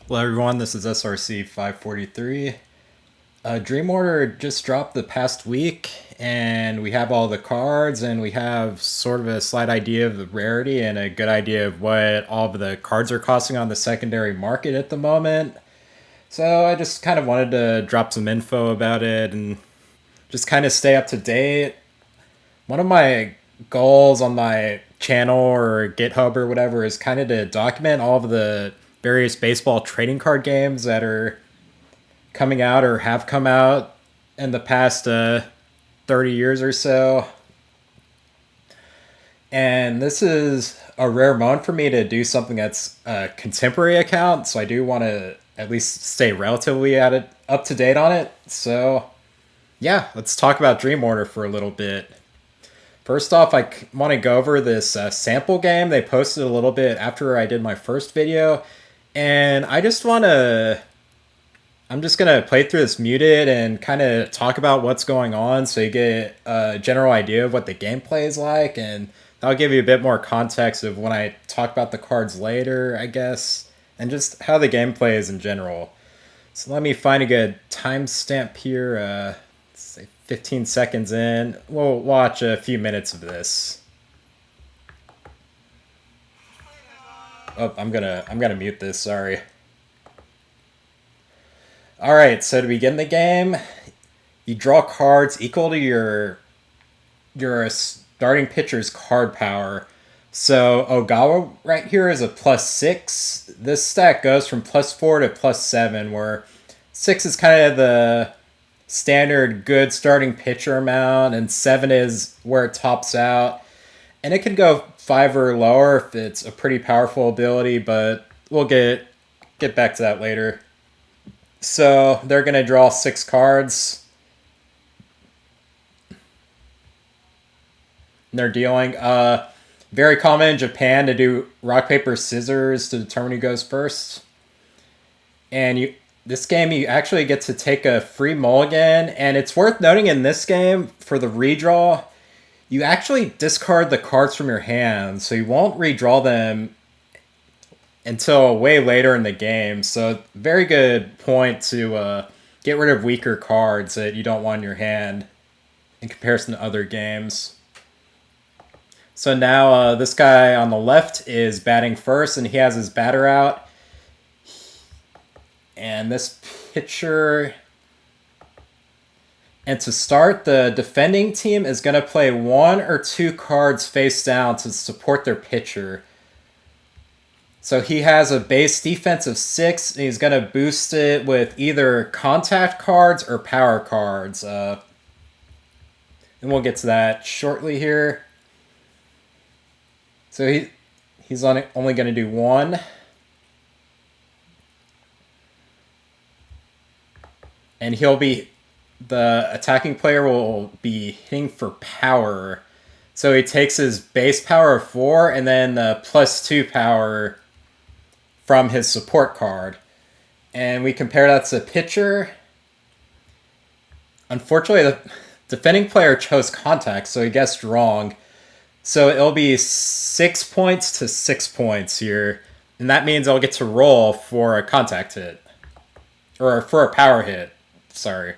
Hello everyone, this is SRC 543. Dream Order just dropped the past week, and we have all the cards, and we have sort of a slight idea of the rarity and a good idea of what all of the cards are costing on the secondary market at the moment. So I just kind of wanted to drop some info about it and just kind of stay up to date. One of my goals on my channel or GitHub or whatever is kind of to document all of the various baseball trading card games that are coming out or have come out in the past 30 years or so. And this is a rare moment for me to do something that's a contemporary account, so I do want to at least stay relatively up to date on it. So yeah, let's talk about Dream Order for a little bit. First off, I want to go over this sample game they posted a little bit after I did my first video. And I'm just going to play through this muted and kind of talk about what's going on so you get a general idea of what the gameplay is like. And that'll give you a bit more context of when I talk about the cards later, I guess. And just how the gameplay is in general. So let me find a good timestamp here. 15 seconds in. We'll watch a few minutes of this. Oh, I'm gonna mute this, sorry. Alright, so to begin the game, you draw cards equal to your starting pitcher's card power. So Ogawa right here is a +6. This stack goes from +4 to +7, where 6 is kind of the standard good starting pitcher amount, and 7 is where it tops out. And it can go 5 or lower if it's a pretty powerful ability, but we'll get back to that later. So they're going to draw 6 cards. And they're dealing. Very common in Japan to do rock, paper, scissors to determine who goes first. And this game, you actually get to take a free mulligan, and it's worth noting in this game, for the redraw, you actually discard the cards from your hand, so you won't redraw them until way later in the game. So very good point to get rid of weaker cards that you don't want in your hand in comparison to other games. So now this guy on the left is batting first, and he has his batter out. And this pitcher... And to start, the defending team is going to play 1 or 2 cards face down to support their pitcher. So he has a base defense of 6, and he's going to boost it with either contact cards or power cards. And we'll get to that shortly here. So he's only going to do 1. And the attacking player will be hitting for power. So he takes his base power of 4 and then the +2 power from his support card. And we compare that to pitcher. Unfortunately, the defending player chose contact, so he guessed wrong. So it'll be 6 points to 6 points here. And that means I'll get to roll for a contact hit. Or for a power hit. Sorry.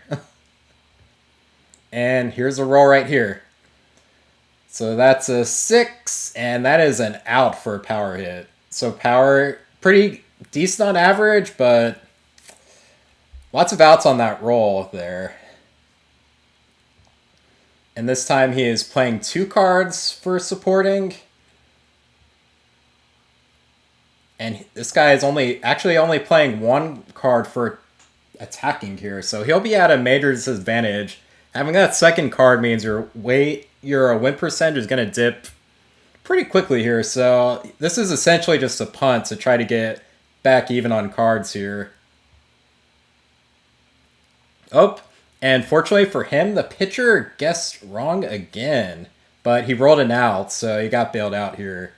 And here's a roll right here. So that's a 6, and that is an out for a power hit. So power, pretty decent on average, but lots of outs on that roll there. And this time he is playing 2 cards for supporting. And this guy is actually only playing 1 card for attacking here. So he'll be at a major disadvantage. Having that second card means your win percentage is going to dip pretty quickly here. So this is essentially just a punt to try to get back even on cards here. Oh, and fortunately for him, the pitcher guessed wrong again. But he rolled an out, so he got bailed out here.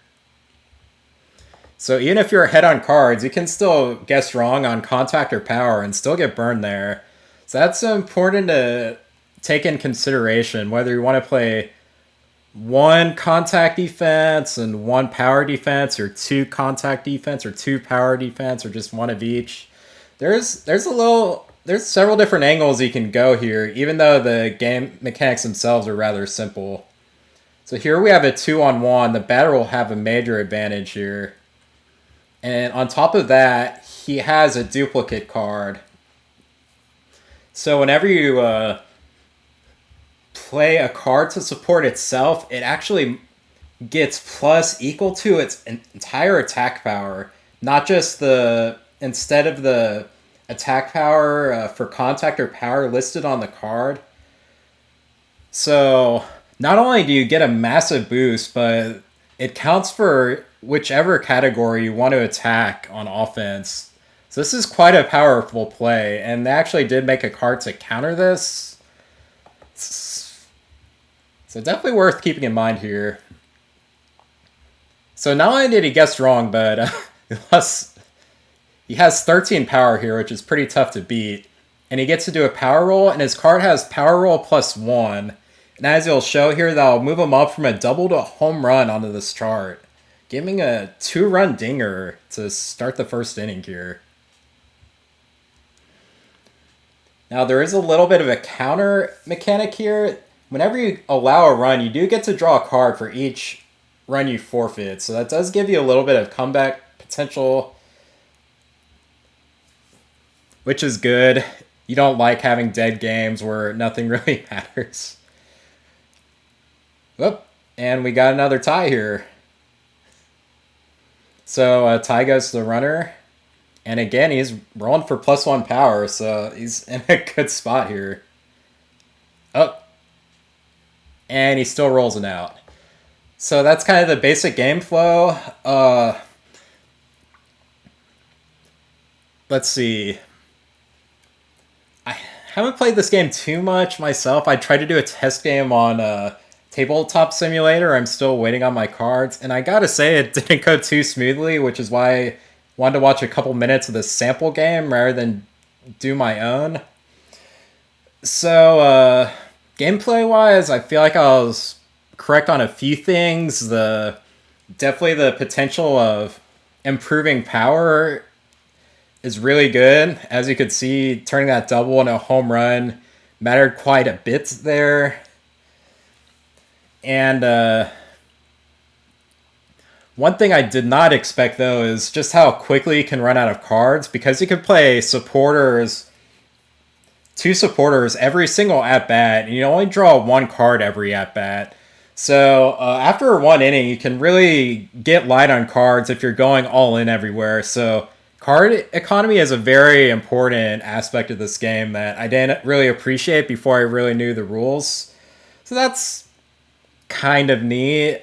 So even if you're ahead on cards, you can still guess wrong on contact or power and still get burned there. So that's important to take in consideration, whether you want to play one contact defense and one power defense, or two contact defense or two power defense, or just one of each. There's several different angles you can go here, even though the game mechanics themselves are rather simple. So here we have a 2-on-1. The batter will have a major advantage here. And on top of that, he has a duplicate card. So whenever you play a card to support itself, it actually gets plus equal to its entire attack power. Not just instead of the attack power for contact or power listed on the card. So not only do you get a massive boost, but it counts for whichever category you want to attack on offense. So this is quite a powerful play, and they actually did make a card to counter this. So definitely worth keeping in mind here. So not only did he guess wrong, but he has 13 power here, which is pretty tough to beat. And he gets to do a power roll, and his card has power roll +1. And as you'll show here, that'll move him up from a double to a home run onto this chart, giving a 2-run dinger to start the first inning here. Now there is a little bit of a counter mechanic here. Whenever you allow a run, you do get to draw a card for each run you forfeit. So that does give you a little bit of comeback potential, which is good. You don't like having dead games where nothing really matters. Whoop, and we got another tie here. So a tie goes to the runner. And again, he's rolling for +1 power, so he's in a good spot here. Oh. And he still rolls it out. So that's kind of the basic game flow. Let's see. I haven't played this game too much myself. I tried to do a test game on Tabletop Simulator. I'm still waiting on my cards. And I gotta say, it didn't go too smoothly, which is why I wanted to watch a couple minutes of the sample game rather than do my own. So, gameplay-wise, I feel like I was correct on a few things. Definitely the potential of improving power is really good. As you could see, turning that double into a home run mattered quite a bit there. And one thing I did not expect, though, is just how quickly you can run out of cards, because you can play two supporters every single at-bat, and you only draw one card every at-bat. So after one inning, you can really get light on cards if you're going all in everywhere. So card economy is a very important aspect of this game that I didn't really appreciate before I really knew the rules. So that's kind of neat.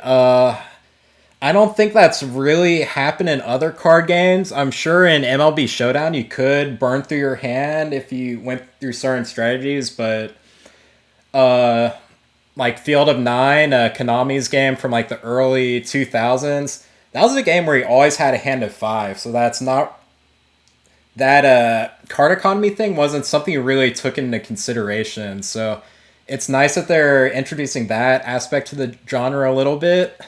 I don't think that's really happened in other card games. I'm sure in MLB Showdown you could burn through your hand if you went through certain strategies, but like Field of Nine, Konami's game from like the early 2000s, that was a game where he always had a hand of 5, so that's not... That card economy thing wasn't something you really took into consideration, so it's nice that they're introducing that aspect to the genre a little bit.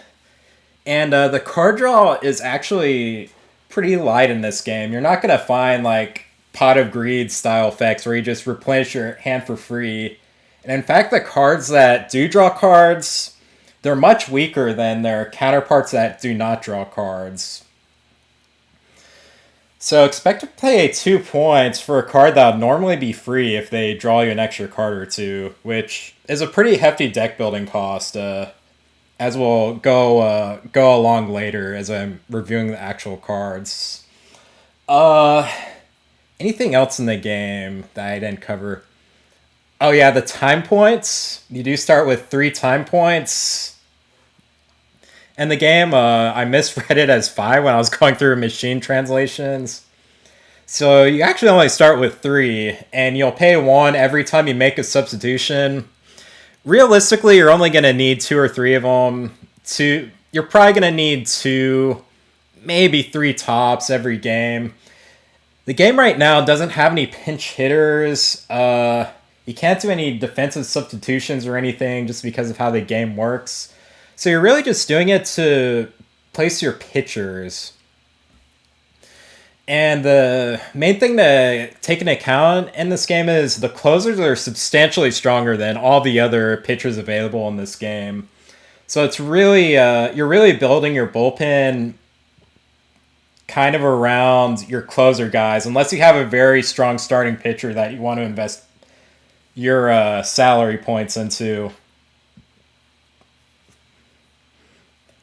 And the card draw is actually pretty light in this game. You're not going to find like Pot of Greed style effects where you just replenish your hand for free. And in fact, the cards that do draw cards, they're much weaker than their counterparts that do not draw cards. So expect to pay 2 points for a card that would normally be free if they draw you an extra card or two, which is a pretty hefty deck building cost. As we'll go along later as I'm reviewing the actual cards. Anything else in the game that I didn't cover? Oh yeah, the time points. You do start with 3 time points. And the game, I misread it as 5 when I was going through machine translations. So you actually only start with 3, and you'll pay 1 every time you make a substitution. Realistically, you're only going to need 2 or 3 of them. You're probably going to need 2, maybe 3 tops every game. The game right now doesn't have any pinch hitters. You can't do any defensive substitutions or anything just because of how the game works. So you're really just doing it to place your pitchers. And the main thing to take into account in this game is the closers are substantially stronger than all the other pitchers available in this game. So it's really you're really building your bullpen kind of around your closer guys, unless you have a very strong starting pitcher that you want to invest your salary points into.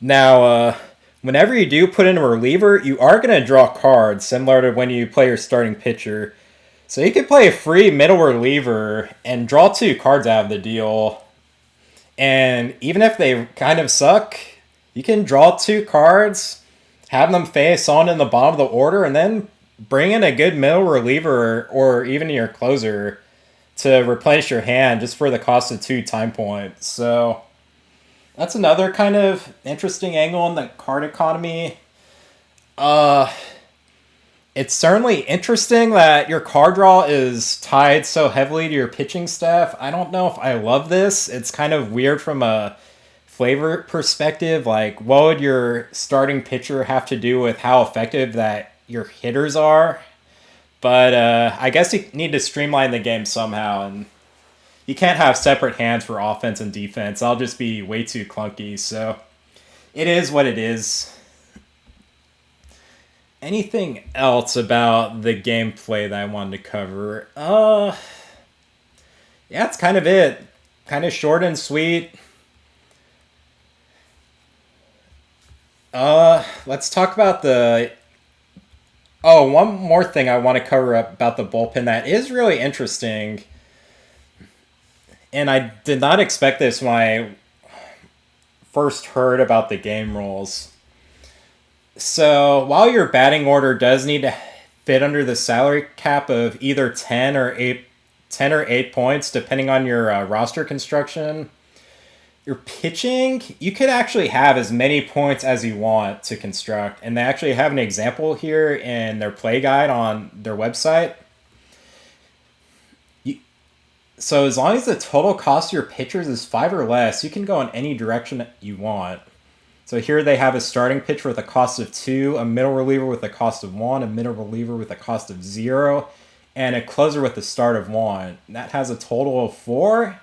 Now, whenever you do put in a reliever, you are going to draw cards, similar to when you play your starting pitcher. So you can play a free middle reliever and draw 2 cards out of the deal. And even if they kind of suck, you can draw 2 cards, have them face on in the bottom of the order, and then bring in a good middle reliever or even your closer to replenish your hand just for the cost of 2 time points. So that's another kind of interesting angle in the card economy. It's certainly interesting that your card draw is tied so heavily to your pitching staff. I don't know if I love this. It's kind of weird from a flavor perspective. Like, what would your starting pitcher have to do with how effective that your hitters are? But I guess you need to streamline the game somehow, and you can't have separate hands for offense and defense. That'll just be way too clunky. So it is what it is. Anything else about the gameplay that I wanted to cover? Yeah, it's kind of it. Kind of short and sweet. Let's talk about the... Oh, one more thing I want to cover up about the bullpen that is really interesting. And I did not expect this when I first heard about the game rules. So, while your batting order does need to fit under the salary cap of either 10 or 8 points, depending on your roster construction, your pitching, you could actually have as many points as you want to construct. And they actually have an example here in their play guide on their website. So as long as the total cost of your pitchers is 5 or less, you can go in any direction that you want. So here they have a starting pitcher with a cost of 2, a middle reliever with a cost of 1, a middle reliever with a cost of 0, and a closer with a start of 1. That has a total of 4,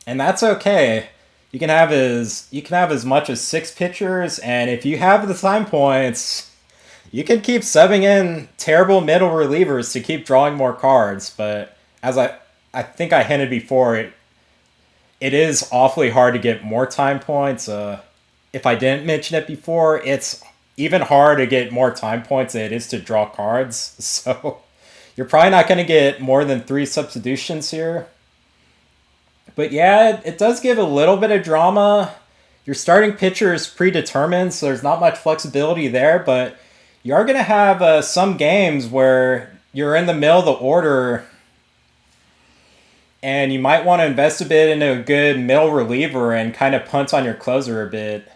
and that's okay. You can have as much as 6 pitchers, and if you have the time points, you can keep subbing in terrible middle relievers to keep drawing more cards. But as I think I hinted before, it is awfully hard to get more time points. If I didn't mention it before, it's even harder to get more time points than it is to draw cards. So you're probably not going to get more than 3 substitutions here. But yeah, it does give a little bit of drama. Your starting pitcher is predetermined, so there's not much flexibility there. But you are going to have some games where you're in the middle of the order and you might want to invest a bit into a good middle reliever and kind of punt on your closer a bit.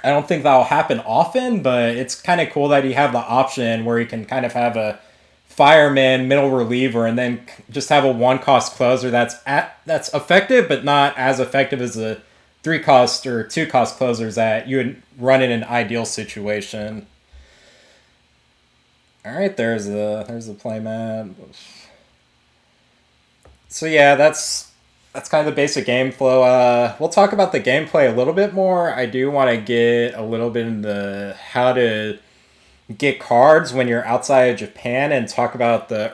I don't think that'll happen often, but it's kind of cool that you have the option where you can kind of have a fireman, middle reliever, and then just have a 1-cost closer that's effective, but not as effective as the 3-cost or 2-cost closers that you would run in an ideal situation. All right, there's the playmat. So yeah, that's kind of the basic game flow. We'll talk about the gameplay a little bit more. I do want to get a little bit into how to get cards when you're outside of Japan and talk about the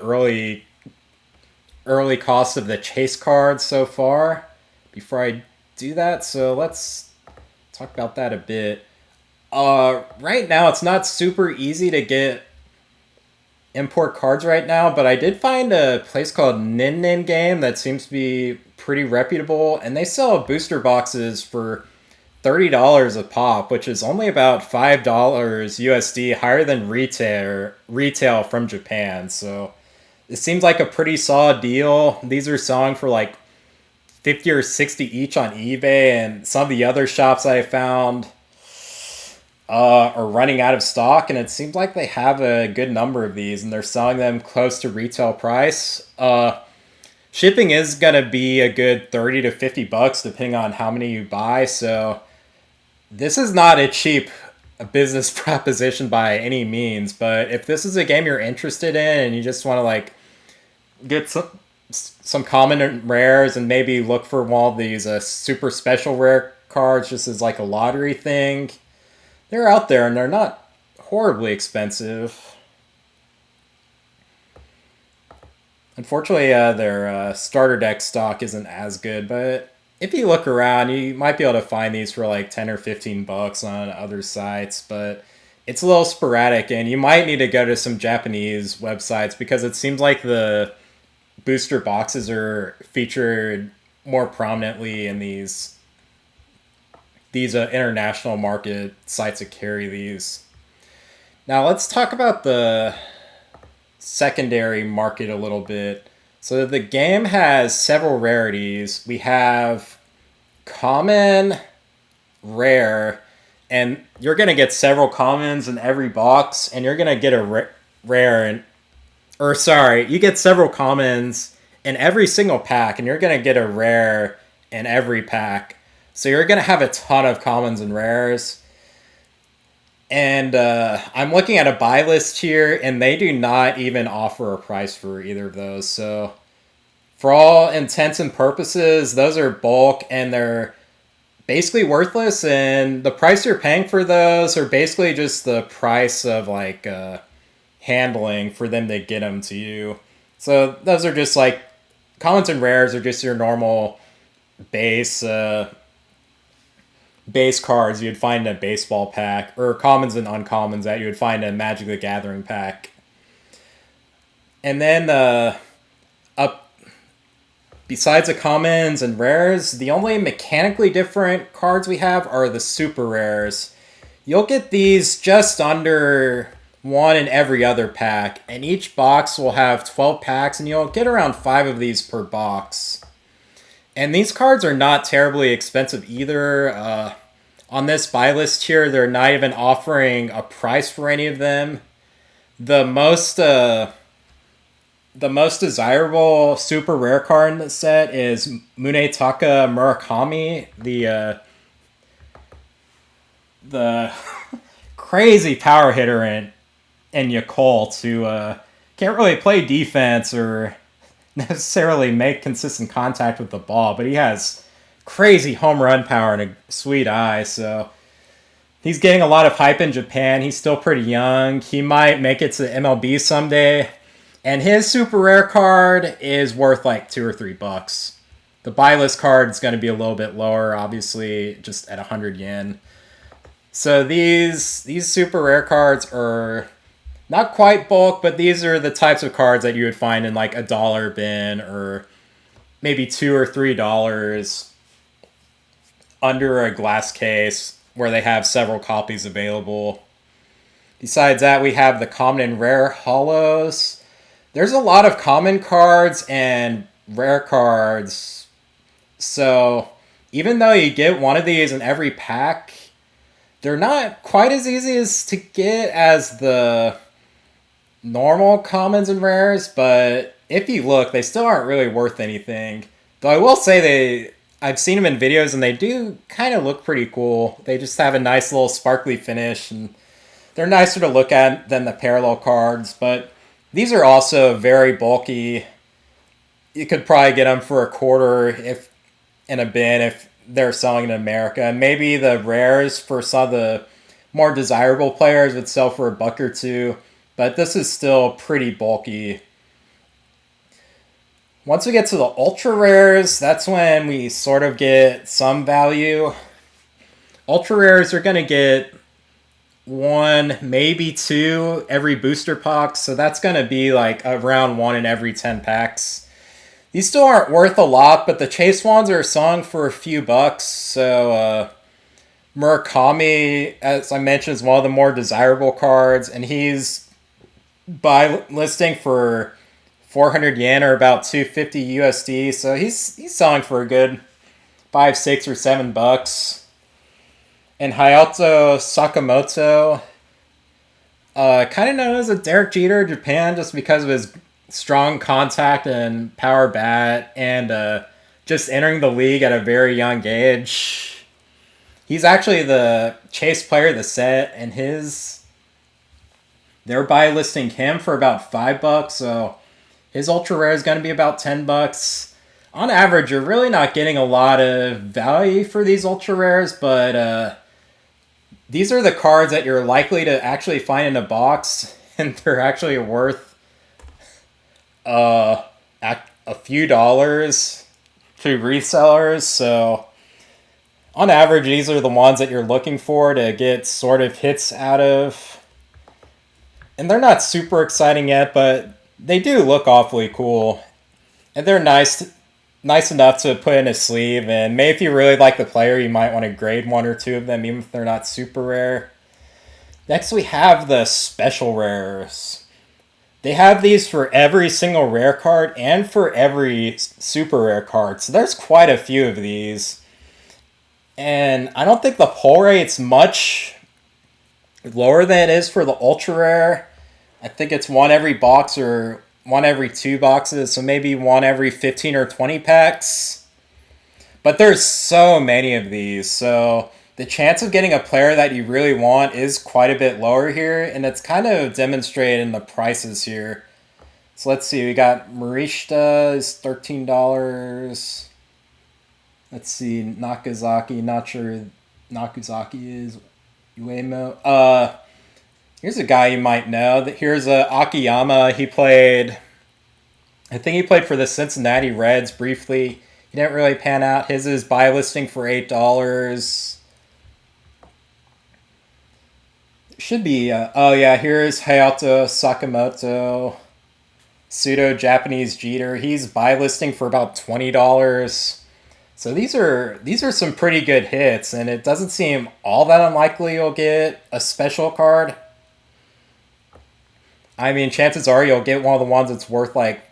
early cost of the chase cards so far before I do that. So let's talk about that a bit. Right now, it's not super easy to get import cards right now, but I did find a place called Nin Nin Game that seems to be pretty reputable, and they sell booster boxes for $30 a pop, which is only about $5 USD higher than retail from Japan. So it seems like a pretty solid deal. These are selling for like 50 or 60 each on eBay, and some of the other shops I found are running out of stock, and it seems like they have a good number of these and they're selling them close to retail price. shipping is going to be a good 30 to 50 bucks depending on how many you buy. So this is not a cheap business proposition by any means, but if this is a game you're interested in and you just want to like get some common and rares and maybe look for one of these super special rare cards just as like a lottery thing, they're out there and they're not horribly expensive. Unfortunately, their starter deck stock isn't as good, but if you look around, you might be able to find these for like 10 or 15 bucks on other sites, but it's a little sporadic and you might need to go to some Japanese websites because it seems like the booster boxes are featured more prominently in these international market sites that carry these. Now let's talk about the secondary market a little bit. So the game has several rarities. We have common, rare, and you're going to get several commons in every box, and you're going to get a rare, you get several commons in every single pack, and you're going to get a rare in every pack. So you're going to have a ton of commons and rares. And I'm looking at a buy list here, and they do not even offer a price for either of those. So for all intents and purposes, those are bulk, and they're basically worthless. And the price you're paying for those are basically just the price of like handling for them to get them to you. So those are just like commons and rares are just your normal base cards you'd find in a baseball pack, or commons and uncommons that you would find in a Magic the Gathering pack. And then up besides the commons and rares, the only mechanically different cards we have are the super rares. You'll get these just under one in every other pack, and each box will have 12 packs, and you'll get around 5 of these per box. And these cards are not terribly expensive either. On this buy list here, they're not even offering a price for any of them. The most desirable super rare card in the set is Munetaka Murakami, the crazy power hitter in Yakult, who can't really play defense or necessarily make consistent contact with the ball, but he has crazy home run power and a sweet eye, so he's getting a lot of hype in Japan. He's still pretty young. He might make it to MLB someday, and his super rare card is worth like $2 or $3. The buy list card is going to be a little bit lower, obviously, just at 100 yen. So these super rare cards are not quite bulk, but these are the types of cards that you would find in like a dollar bin or maybe $2 or $3 under a glass case where they have several copies available. Besides that, we have the common and rare holos. There's a lot of common cards and rare cards. So even though you get one of these in every pack, they're not quite as easy as to get as the normal commons and rares, but if you look, they still aren't really worth anything. Though I will say I've seen them in videos and they do kind of look pretty cool. They just have a nice little sparkly finish and they're nicer to look at than the parallel cards, but these are also very bulky. You could probably get them for $0.25 if in a bin if they're selling in America. And maybe the rares for some of the more desirable players would sell for $1 or $2. But this is still pretty bulky. Once we get to the ultra rares, that's when we sort of get some value. Ultra rares are going to get 1, maybe 2 every booster box. So that's going to be like around 1 in every 10 packs. These still aren't worth a lot, but the chase ones are selling for a few bucks. So Murakami, as I mentioned, is one of the more desirable cards, and he's buy listing for 400 yen or about 250 USD. So he's selling for a good $5, $6, or $7. And Hayato Sakamoto, kind of known as a Derek Jeter of Japan just because of his strong contact and power bat, and just entering the league at a very young age. He's actually the chase player of the set, and they're buy listing him for about $5, so his ultra rare is going to be about $10. On average, you're really not getting a lot of value for these ultra rares, but these are the cards that you're likely to actually find in a box, and they're actually worth uh, a few dollars to resellers. So on average, these are the ones that you're looking for to get sort of hits out of. And they're not super exciting yet, but they do look awfully cool. And they're nice enough to put in a sleeve. And maybe if you really like the player, you might want to grade one or two of them, even if they're not super rare. Next, we have the special rares. They have these for every single rare card and for every super rare card. So there's quite a few of these. And I don't think the pull rate's much lower than it is for the ultra rare. I think it's one every box or one every 2 boxes, so maybe one every 15 or 20 packs. But there's so many of these, so the chance of getting a player that you really want is quite a bit lower here, and it's kind of demonstrated in the prices here. So let's see, we got Marishta is $13. Let's see, Nakazaki, not sure Nakazaki is Uemo. Here's a guy you might know. Here's Akiyama. I think he played for the Cincinnati Reds briefly. He didn't really pan out. His is buy listing for $8. Should be, oh yeah, here's Hayato Sakamoto. Pseudo-Japanese Jeter. He's buy listing for about $20. So these are some pretty good hits, and it doesn't seem all that unlikely you'll get a special card. I mean, chances are you'll get one of the ones that's worth like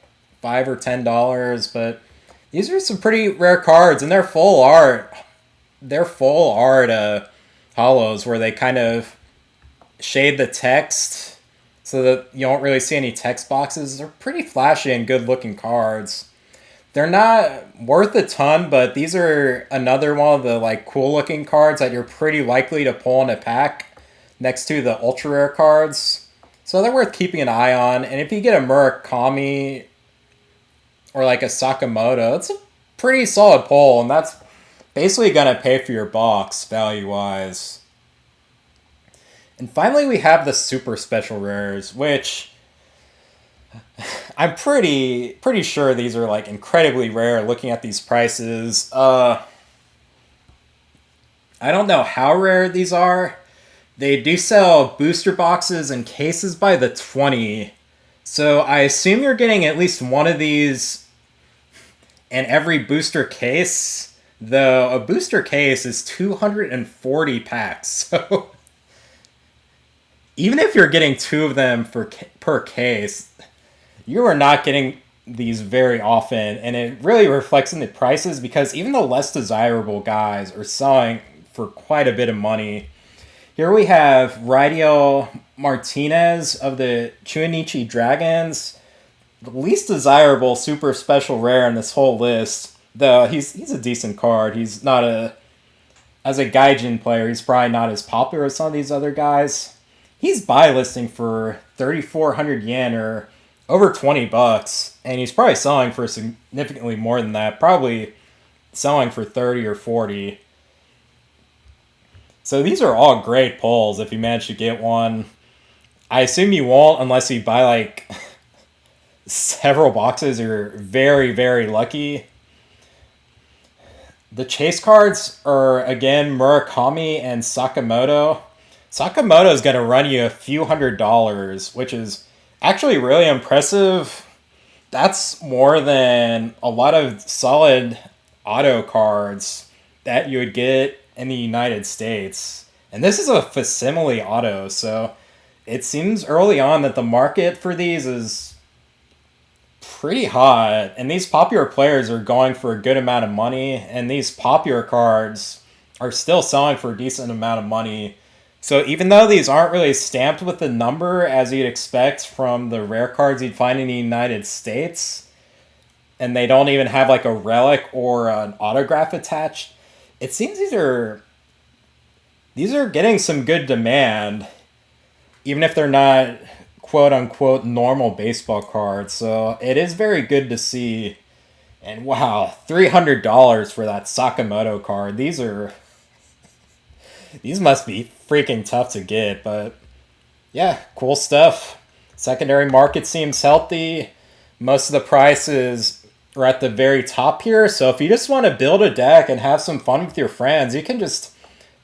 $5 or $10, but these are some pretty rare cards, and they're full art. They're full art hollows where they kind of shade the text so that you don't really see any text boxes. They're pretty flashy and good looking cards. They're not worth a ton, but these are another one of the like cool looking cards that you're pretty likely to pull in a pack next to the ultra rare cards. So they're worth keeping an eye on. And if you get a Murakami or like a Sakamoto, it's a pretty solid pull, and that's basically going to pay for your box value-wise. And finally, we have the super special rares, which I'm pretty sure these are like incredibly rare looking at these prices. I don't know how rare these are. They do sell booster boxes and cases by the 20. So I assume you're getting at least one of these in every booster case. Though a booster case is 240 packs. So even if you're getting 2 of them per case, you are not getting these very often. And it really reflects in the prices because even the less desirable guys are selling for quite a bit of money. Here we have Radiel Martinez of the Chuinichi Dragons. The least desirable super special rare in this whole list. Though he's a decent card. He's not as a Gaijin player, he's probably not as popular as some of these other guys. He's buy listing for 3,400 yen or over $20, and he's probably selling for significantly more than that. Probably selling for 30 or 40. So these are all great pulls if you manage to get one. I assume you won't unless you buy like several boxes. You're very, very lucky. The chase cards are, again, Murakami and Sakamoto. Sakamoto is going to run you a few $100s, which is actually really impressive. That's more than a lot of solid auto cards that you would get in the United States. And this is a facsimile auto, so it seems early on that the market for these is pretty hot. And these popular players are going for a good amount of money, and these popular cards are still selling for a decent amount of money So even though these aren't really stamped with the number as you'd expect from the rare cards you'd find in the United States, and they don't even have like a relic or an autograph attached, it seems these are getting some good demand, even if they're not quote unquote normal baseball cards. So it is very good to see. And wow, $300 for that Sakamoto card. These must be freaking tough to get, but yeah, cool stuff. Secondary market seems healthy. Most of the prices are at the very top here. So if you just want to build a deck and have some fun with your friends, you can just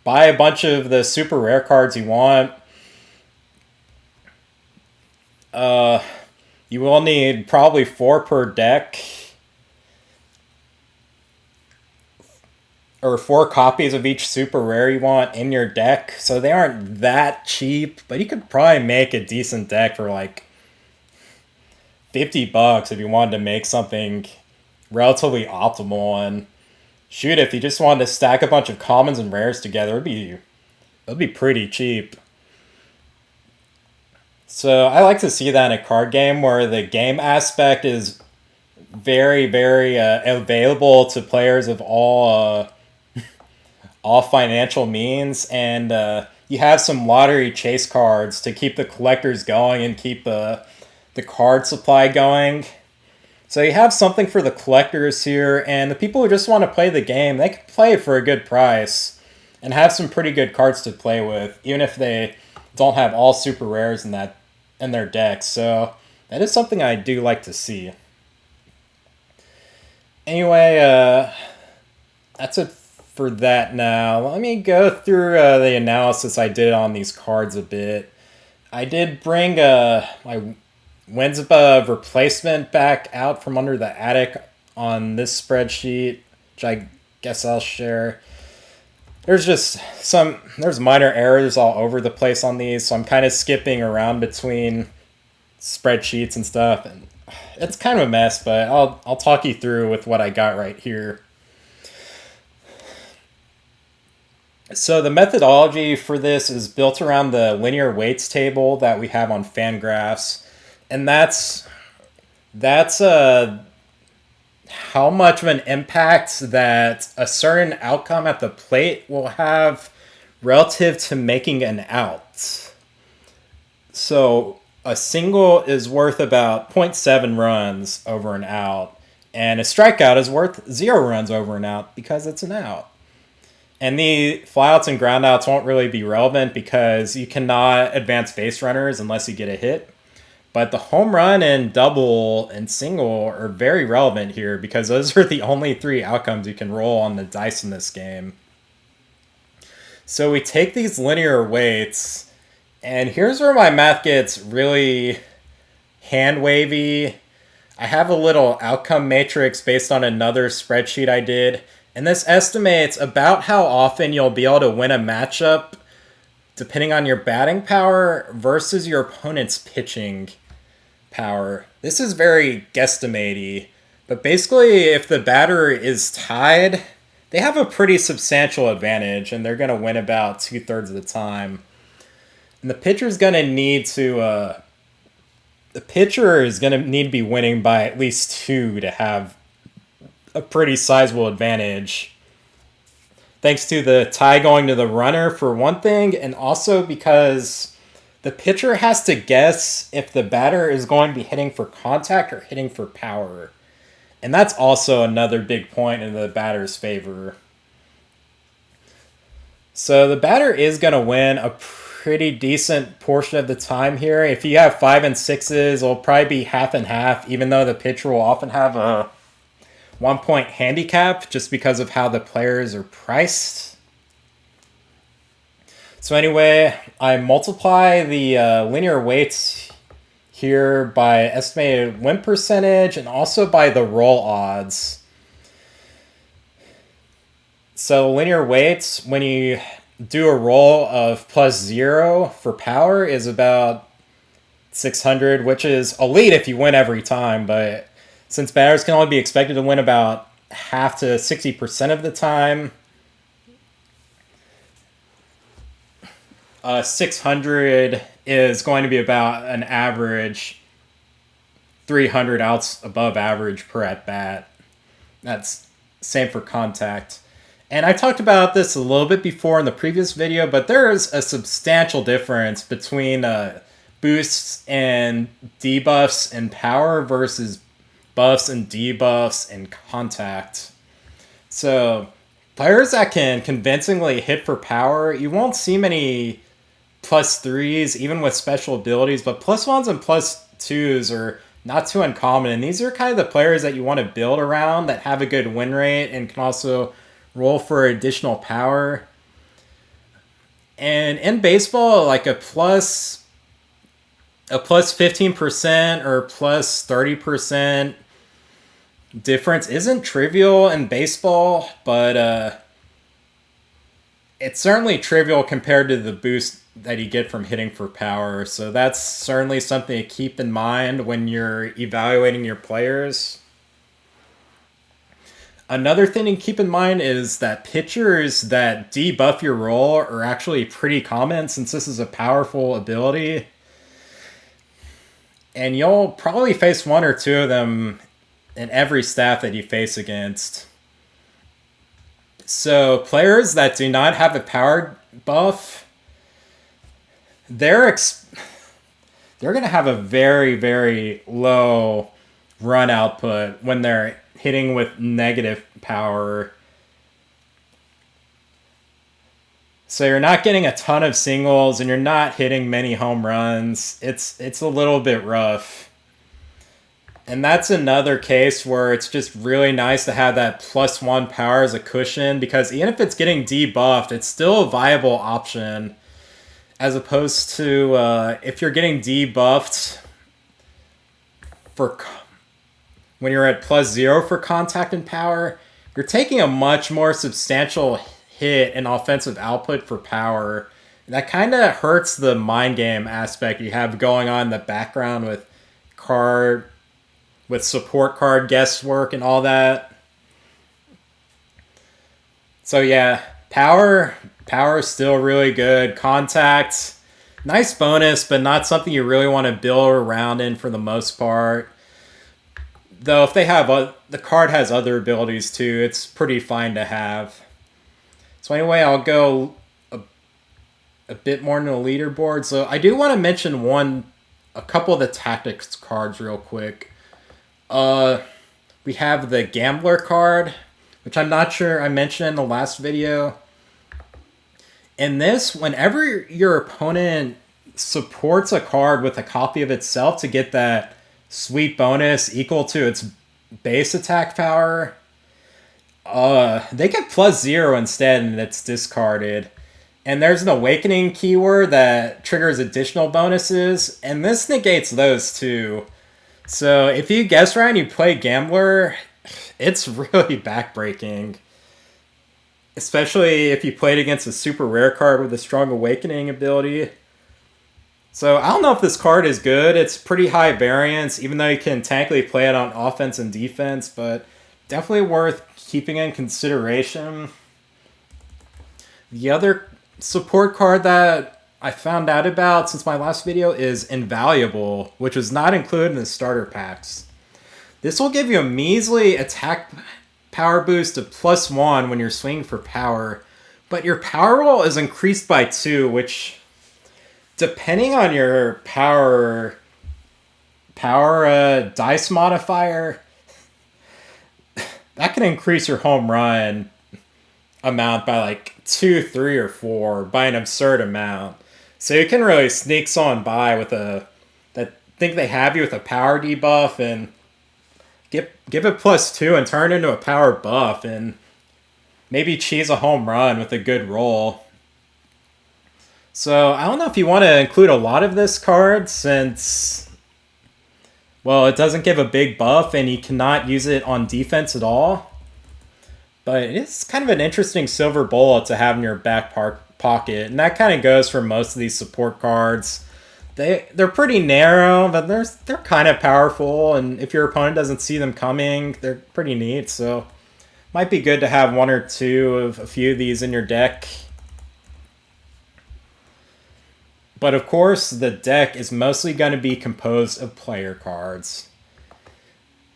buy a bunch of the super rare cards you want. You will need probably 4 per deck, or 4 copies of each super rare you want in your deck. So they aren't that cheap, but you could probably make a decent deck for like $50 if you wanted to make something relatively optimal. And shoot, if you just wanted to stack a bunch of commons and rares together, it'd be pretty cheap. So I like to see that in a card game where the game aspect is very, very available to players of all financial means, and you have some lottery chase cards to keep the collectors going and keep the card supply going. So you have something for the collectors here, and the people who just want to play the game, they can play it for a good price and have some pretty good cards to play with, even if they don't have all super rares in their decks. So that is something I do like to see. Anyway, that's it for that now. Let me go through the analysis I did on these cards a bit. I did bring my Wenzba replacement back out from under the attic on this spreadsheet, which I guess I'll share. There's minor errors all over the place on these, so I'm kind of skipping around between spreadsheets and stuff, and it's kind of a mess, but I'll talk you through with what I got right here. So the methodology for this is built around the linear weights table that we have on Fangraphs, and that's how much of an impact that a certain outcome at the plate will have relative to making an out. So a single is worth about 0.7 runs over an out, and a strikeout is worth 0 runs over an out because it's an out. And the flyouts and groundouts won't really be relevant because you cannot advance base runners unless you get a hit. But the home run and double and single are very relevant here because those are the only 3 outcomes you can roll on the dice in this game. So we take these linear weights, and here's where my math gets really hand-wavy. I have a little outcome matrix based on another spreadsheet I did, and this estimates about how often you'll be able to win a matchup depending on your batting power versus your opponent's pitching power. This is very guesstimate-y, but basically if the batter is tied, they have a pretty substantial advantage, and they're going to win about 2/3 of the time. And the pitcher is going to need to be winning by at least 2 to have a pretty sizable advantage. Thanks to the tie going to the runner for one thing, and also because the pitcher has to guess if the batter is going to be hitting for contact or hitting for power. And that's also another big point in the batter's favor. So the batter is going to win a pretty decent portion of the time here. If you have 5 and 6s, it'll probably be half and half, even though the pitcher will often have a 1-point handicap just because of how the players are priced. So anyway, I multiply the linear weights here by estimated win percentage and also by the roll odds. So linear weights, when you do a roll of +0 for power, is about 600, which is elite if you win every time, but since batters can only be expected to win about half to 60% of the time, 600 is going to be about an average 300 outs above average per at bat. That's same for contact. And I talked about this a little bit before in the previous video, but there is a substantial difference between boosts and debuffs and power versus buffs and debuffs and contact. So players that can convincingly hit for power, you won't see many +3s even with special abilities, but +1s and +2s are not too uncommon. And these are kind of the players that you want to build around that have a good win rate and can also roll for additional power. And in baseball, like a plus 15% or plus 30% difference isn't trivial in baseball, but it's certainly trivial compared to the boost that you get from hitting for power. So that's certainly something to keep in mind when you're evaluating your players. Another thing to keep in mind is that pitchers that debuff your role are actually pretty common since this is a powerful ability. And you'll probably face one or two of them in every staff that you face against. So players that do not have a power buff, they're going to have a very, very low run output when they're hitting with negative power. So you're not getting a ton of singles and you're not hitting many home runs. It's a little bit rough. And that's another case where it's just really nice to have that +1 power as a cushion, because even if it's getting debuffed, it's still a viable option. As opposed to if you're getting debuffed for when you're at +0 for contact and power, you're taking a much more substantial hit in offensive output for power. And that kind of hurts the mind game aspect you have going on in the background with support card guesswork and all that. So yeah, power is still really good. Contact, nice bonus, but not something you really want to build around in for the most part. Though if they have the card has other abilities too, it's pretty fine to have. So anyway, I'll go a bit more into the leaderboard. So I do want to mention a couple of the tactics cards real quick. We have the Gambler card, which I'm not sure I mentioned in the last video. In this, whenever your opponent supports a card with a copy of itself to get that sweet bonus equal to its base attack power, they get +0 instead and it's discarded. And there's an Awakening keyword that triggers additional bonuses, and this negates those too. So if you guess right and you play Gambler, it's really backbreaking. Especially if you played against a super rare card with a strong Awakening ability. So I don't know if this card is good. It's pretty high variance, even though you can technically play it on offense and defense, but definitely worth keeping in consideration. The other support card that I found out about since my last video is Invaluable, which was not included in the starter packs. This will give you a measly attack power boost of +1 when you're swinging for power, but your power roll is increased by 2, which, depending on your power dice modifier, that can increase your home run amount by like 2, 3, or 4 by an absurd amount. So you can really sneak someone by with think they have you with a power debuff and give it +2 and turn it into a power buff and maybe cheese a home run with a good roll. So I don't know if you want to include a lot of this card since, well, it doesn't give a big buff and you cannot use it on defense at all. But it is kind of an interesting silver bullet to have in your back pocket. And that kind of goes for most of these support cards. They're pretty narrow, but they're kind of powerful. And if your opponent doesn't see them coming, they're pretty neat. So might be good to have one or two of a few of these in your deck. But of course, the deck is mostly going to be composed of player cards.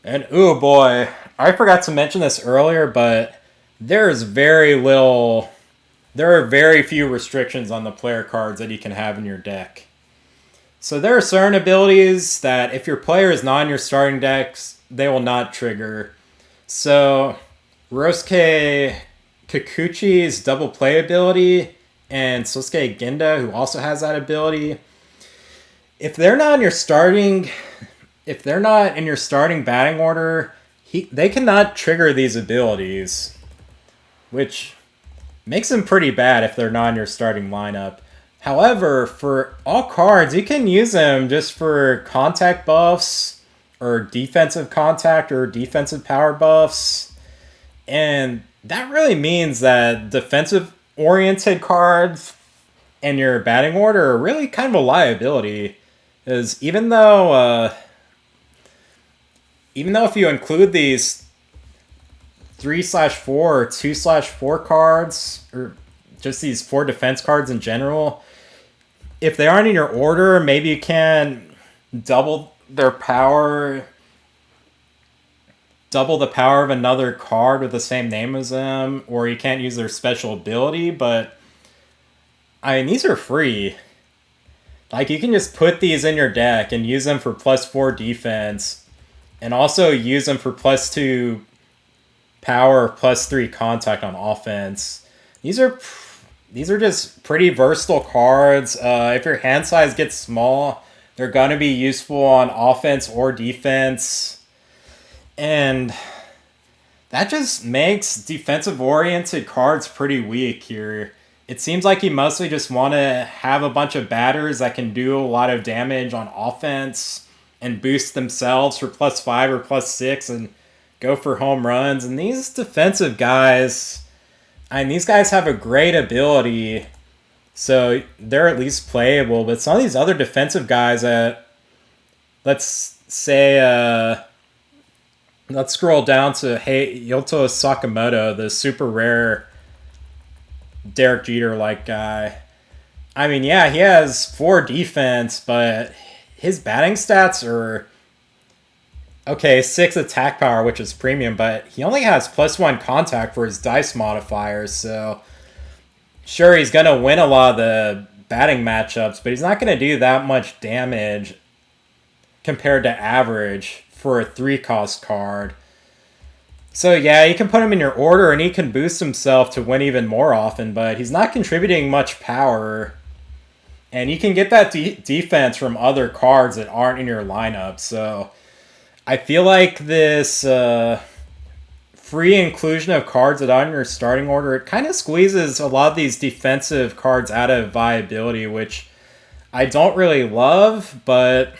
And ooh boy, I forgot to mention this earlier, but there's very little. There are very few restrictions on the player cards that you can have in your deck. So there are certain abilities that if your player is not in your starting decks, they will not trigger. So Ryosuke Kikuchi's double play ability and Sosuke Genda, who also has that ability, if they're not in your starting batting order, they cannot trigger these abilities, which makes them pretty bad if they're not in your starting lineup. However, for all cards, you can use them just for contact buffs or defensive contact or defensive power buffs. And that really means that defensive oriented cards in your batting order are really kind of a liability. Because even though if you include these 3/4 or 2/4 cards, or just these 4 defense cards in general, if they aren't in your order, maybe you can double their power, double the power of another card with the same name as them, or you can't use their special ability, but I mean, these are free. Like, you can just put these in your deck and use them for +4 defense, and also use them for +2 power, +3 contact on offense. These are just pretty versatile cards. If your hand size gets small, they're gonna be useful on offense or defense, and that just makes defensive-oriented cards pretty weak here. It seems like you mostly just want to have a bunch of batters that can do a lot of damage on offense and boost themselves for +5 or +6 and go for home runs. And these defensive guys, I mean, these guys have a great ability, so they're at least playable. But some of these other defensive guys, let's say, let's scroll down to Yoto Sakamoto, the super rare Derek Jeter-like guy. I mean, yeah, he has 4 defense, but his batting stats are okay, 6 attack power, which is premium, but he only has +1 contact for his dice modifiers, so sure, he's going to win a lot of the batting matchups, but he's not going to do that much damage compared to average for a 3-cost card. So yeah, you can put him in your order and he can boost himself to win even more often, but he's not contributing much power. And you can get that defense from other cards that aren't in your lineup, so I feel like this free inclusion of cards that aren't in your starting order, it kind of squeezes a lot of these defensive cards out of viability, which I don't really love, but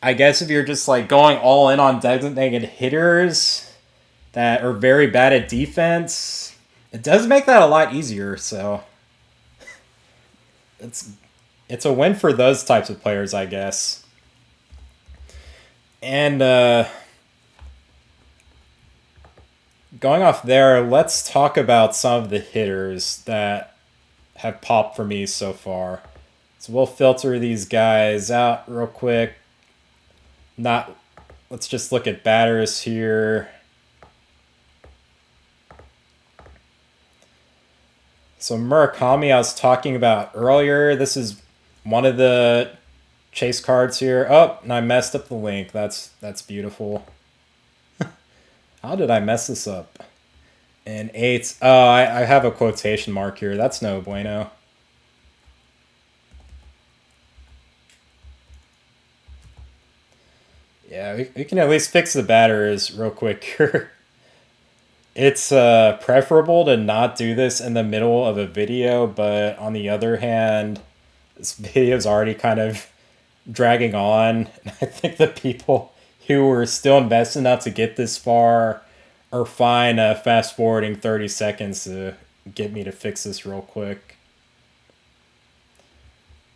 I guess if you're just like going all in on designated hitters that are very bad at defense, it does make that a lot easier, so it's a win for those types of players, I guess. And going off there, let's talk about some of the hitters that have popped for me so far. So we'll filter these guys out real quick. Let's just look at batters here. So Murakami, I was talking about earlier. This is one of the chase cards here. Oh, and I messed up the link. That's beautiful. How did I mess this up? And 8. Oh, I have a quotation mark here. That's no bueno. Yeah, we can at least fix the batters real quick here. It's preferable to not do this in the middle of a video, but on the other hand, this video is already kind of dragging on. I think the people who were still invested enough to get this far are fine fast forwarding 30 seconds to get me to fix this real quick.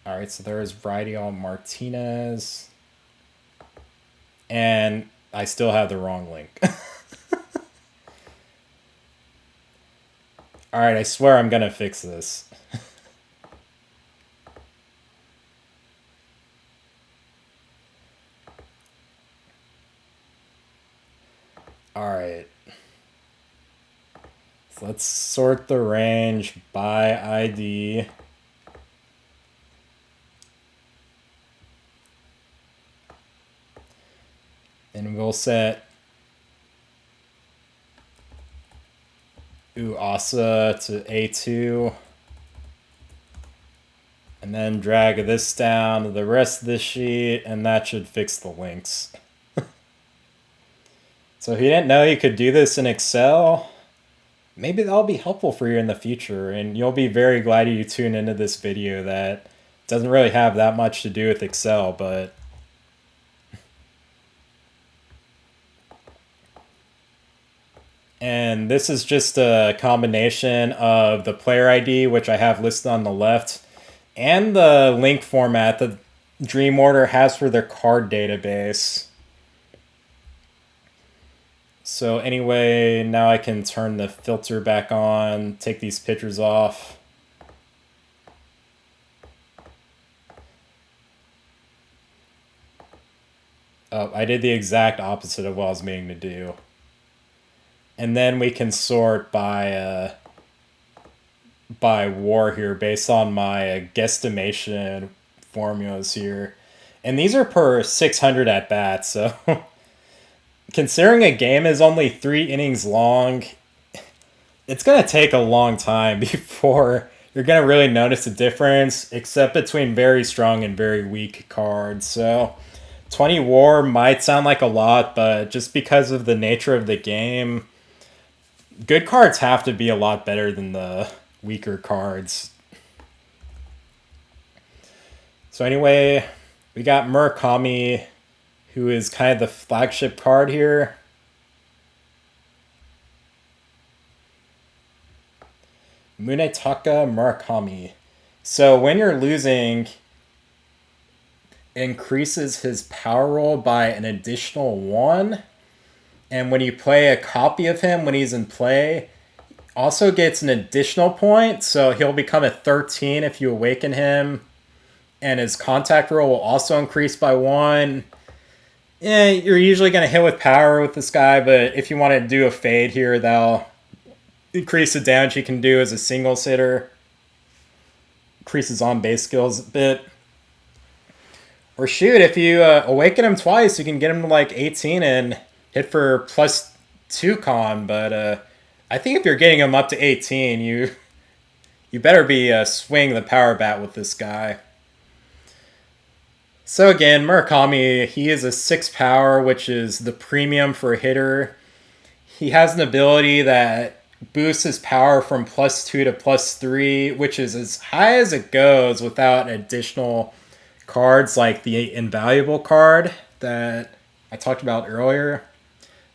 Alright, so there's Radial Martinez. And I still have the wrong link. Alright, I swear I'm gonna fix this. Alright. So let's sort the range by ID. And we'll set Asa to A2. And then drag this down to the rest of the sheet, and that should fix the links. So if you didn't know you could do this in Excel, maybe that'll be helpful for you in the future, and you'll be very glad you tuned into this video that doesn't really have that much to do with Excel, but and this is just a combination of the player ID, which I have listed on the left, and the link format that Dream Order has for their card database. So anyway, now I can turn the filter back on, take these pictures off. Oh, I did the exact opposite of what I was meaning to do. And then we can sort by war here based on my guesstimation formulas here. And these are per 600 at bats, so considering a game is only 3 innings long, it's going to take a long time before you're going to really notice a difference, except between very strong and very weak cards. So 20 war might sound like a lot, but just because of the nature of the game, good cards have to be a lot better than the weaker cards. So anyway, we got Murakami, who is kind of the flagship card here. Munetaka Murakami. So when you're losing, it increases his power roll by an additional 1. And when you play a copy of him when he's in play, also gets an additional point. So he'll become a 13 if you awaken him. And his contact roll will also increase by 1. Yeah, you're usually going to hit with power with this guy, but if you want to do a fade here, that'll increase the damage you can do as a singles hitter. Increases on-base skills a bit. Or shoot, if you awaken him twice, you can get him to like 18 and hit for +2 con, but I think if you're getting him up to 18, you better be swinging the power bat with this guy. So again, Murakami, he is a 6 power, which is the premium for a hitter. He has an ability that boosts his power from +2 to +3, which is as high as it goes without additional cards like the invaluable card that I talked about earlier.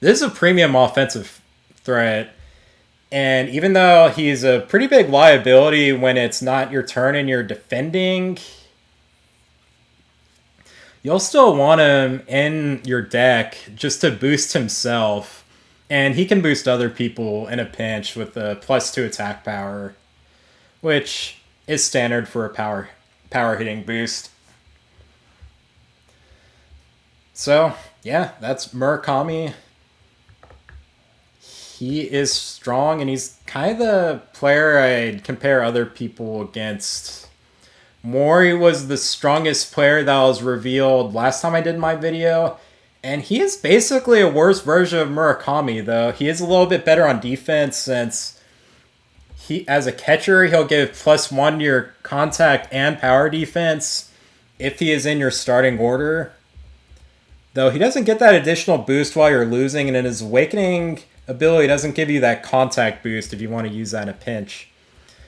This is a premium offensive threat, and even though he's a pretty big liability when it's not your turn and you're defending, you'll still want him in your deck just to boost himself, and he can boost other people in a pinch with a +2 attack power, which is standard for a power hitting boost. So yeah, that's Murakami. He is strong, and he's kind of the player I'd compare other people against. Mori was the strongest player that was revealed last time I did my video, and he is basically a worse version of Murakami, though. He is a little bit better on defense since he, as a catcher, he'll give +1 to your contact and power defense if he is in your starting order. Though he doesn't get that additional boost while you're losing, and in his awakening ability doesn't give you that contact boost if you want to use that in a pinch.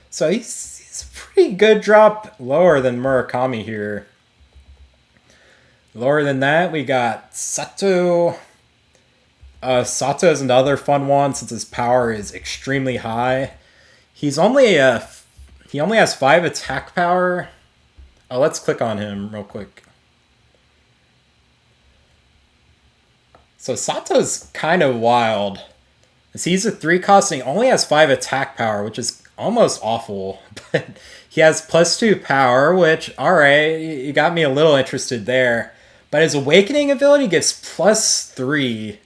So he's a pretty good drop lower than Murakami here. Lower than that, we got Sato. Sato is another fun one since his power is extremely high. He only has 5 attack power. Let's click on him real quick. So Sato's kind of wild. He's a 3 cost and he only has 5 attack power, which is almost awful. But he has +2 power, which, alright, you got me a little interested there. But his awakening ability gives +3.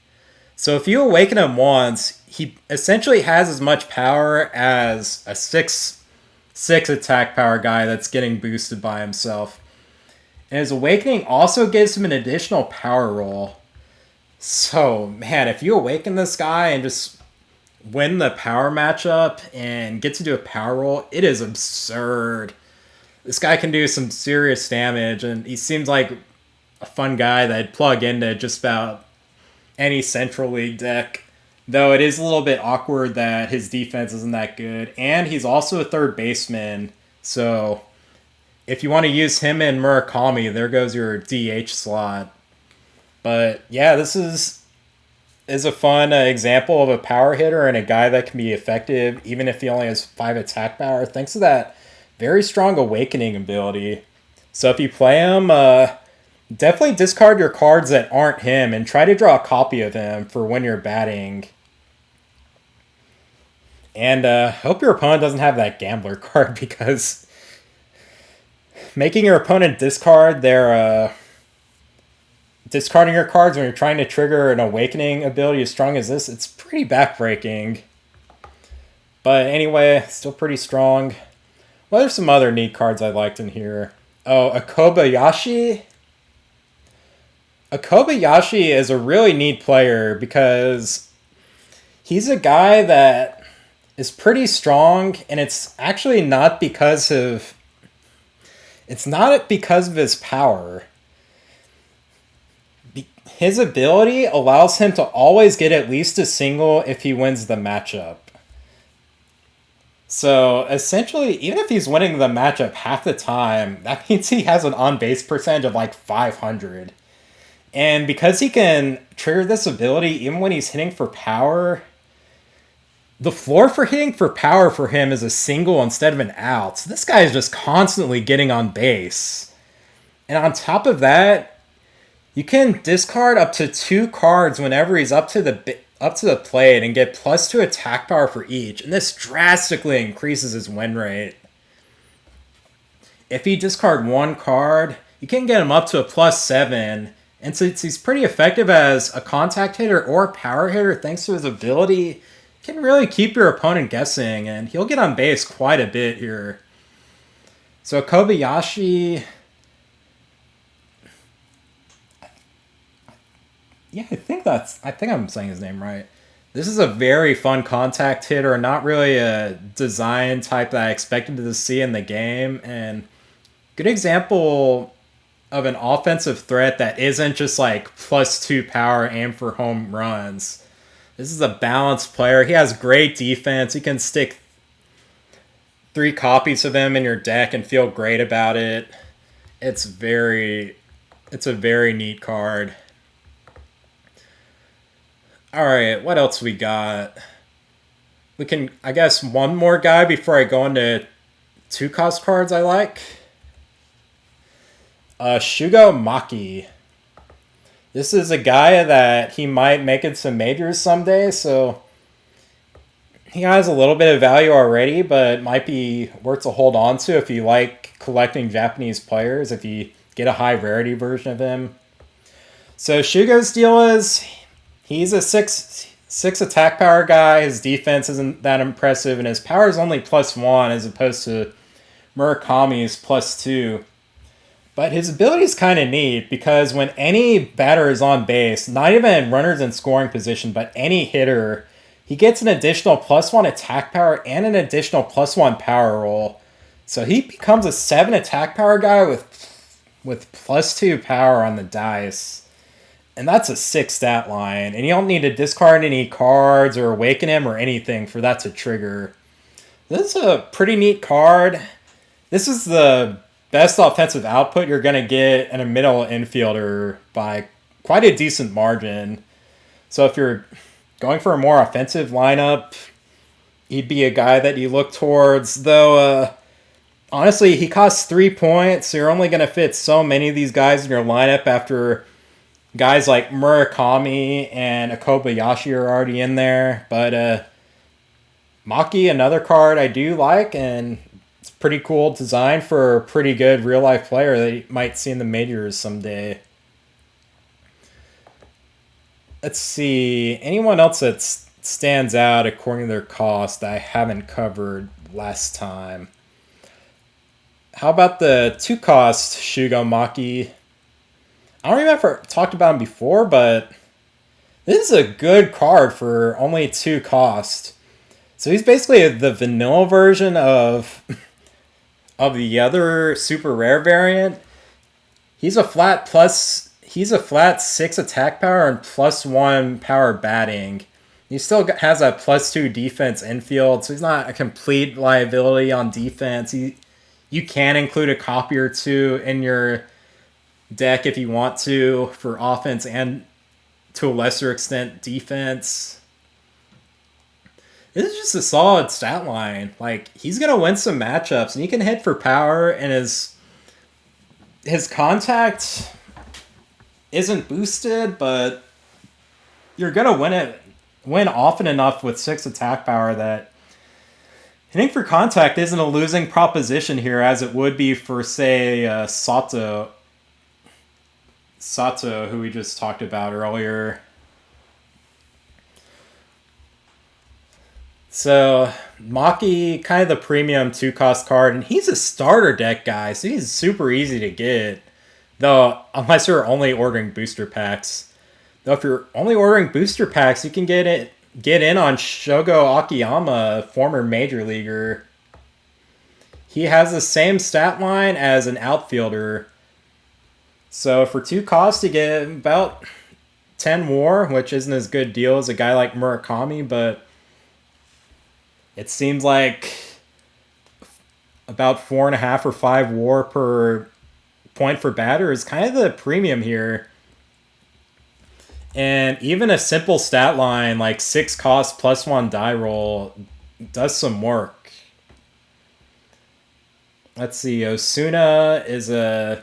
So if you awaken him once, he essentially has as much power as a six attack power guy that's getting boosted by himself. And his awakening also gives him an additional power roll. So man, if you awaken this guy and just win the power matchup and get to do a power roll, it is absurd. This guy can do some serious damage, and he seems like a fun guy that I'd plug into just about any Central League deck. Though it is a little bit awkward that his defense isn't that good, and he's also a third baseman. So if you want to use him in Murakami, there goes your DH slot. But yeah, this is a fun example of a power hitter and a guy that can be effective even if he only has 5 attack power, thanks to that very strong awakening ability. So if you play him, definitely discard your cards that aren't him and try to draw a copy of him for when you're batting. And hope your opponent doesn't have that gambler card, because making your opponent discard their discarding your cards when you're trying to trigger an awakening ability as strong as this, it's pretty backbreaking. But anyway, still pretty strong. Well, there's some other neat cards I liked in here. Oh, a Kobayashi. A Kobayashi is a really neat player because he's a guy that is pretty strong, and it's actually not because of his power. His ability allows him to always get at least a single if he wins the matchup. So essentially, even if he's winning the matchup half the time, that means he has an on-base percentage of like 500. And because he can trigger this ability even when he's hitting for power, the floor for hitting for power for him is a single instead of an out. So this guy is just constantly getting on base. And on top of that, you can discard up to 2 cards whenever he's up to the plate and get +2 attack power for each. And this drastically increases his win rate. If you discard 1 card, you can get him up to a +7. And since he's pretty effective as a contact hitter or a power hitter thanks to his ability, can really keep your opponent guessing, and he'll get on base quite a bit here. So Kobayashi, yeah, I think I'm saying his name right. This is a very fun contact hitter, not really a design type that I expected to see in the game, and good example of an offensive threat that isn't just like +2 power aim for home runs. This is a balanced player. He has great defense. You can stick 3 copies of him in your deck and feel great about it. It's a very neat card. All right, what else we got? We can, I guess, one more guy before I go into 2-cost cards I like. Shugo Maki. This is a guy that he might make it to majors someday, so he has a little bit of value already, but might be worth to hold on to if you like collecting Japanese players, if you get a high rarity version of him. So Shugo's deal is he's a 6 attack power guy. His defense isn't that impressive, and his power is only +1 as opposed to Murakami's +2. But his ability is kind of neat because when any batter is on base, not even runners in scoring position, but any hitter, he gets an additional +1 attack power and an additional +1 power roll. So he becomes a 7 attack power guy with +2 power on the dice. And that's a 6 stat line. And you don't need to discard any cards or awaken him or anything for that to trigger. This is a pretty neat card. This is the best offensive output you're going to get in a middle infielder by quite a decent margin. So if you're going for a more offensive lineup, he'd be a guy that you look towards. Though, honestly, he costs 3 points, so you're only going to fit so many of these guys in your lineup after guys like Murakami and Kobayashi are already in there. But Maki, another card I do like, and it's pretty cool design for a pretty good real-life player that you might see in the majors someday. Let's see. Anyone else that stands out according to their cost that I haven't covered last time? How about the 2-cost Shugo Maki? I don't remember if I talked about him before, but this is a good card for only 2 cost. So he's basically the vanilla version of the other super rare variant. He's a flat 6 attack power and +1 power batting. He still has a +2 defense infield, so he's not a complete liability on defense. You can include a copy or two in your deck if you want to for offense and to a lesser extent defense. This is just a solid stat line. Like, he's gonna win some matchups and he can hit for power, and his contact isn't boosted, but you're gonna win often enough with 6 attack power that hitting for contact isn't a losing proposition here, as it would be for, say, Sato, who we just talked about earlier. So, Maki, kind of the premium 2-cost card, and he's a starter deck guy, so he's super easy to get. Though, unless you're only ordering booster packs. Though, if you're only ordering booster packs, you can get in on Shogo Akiyama, former major leaguer. He has the same stat line as an outfielder. So, for 2 costs, you get about 10 WAR, which isn't as good a deal as a guy like Murakami, but it seems like about 4.5 or 5 WAR per point for batter is kind of the premium here. And even a simple stat line like 6 cost +1 die roll does some work. Let's see, Osuna is a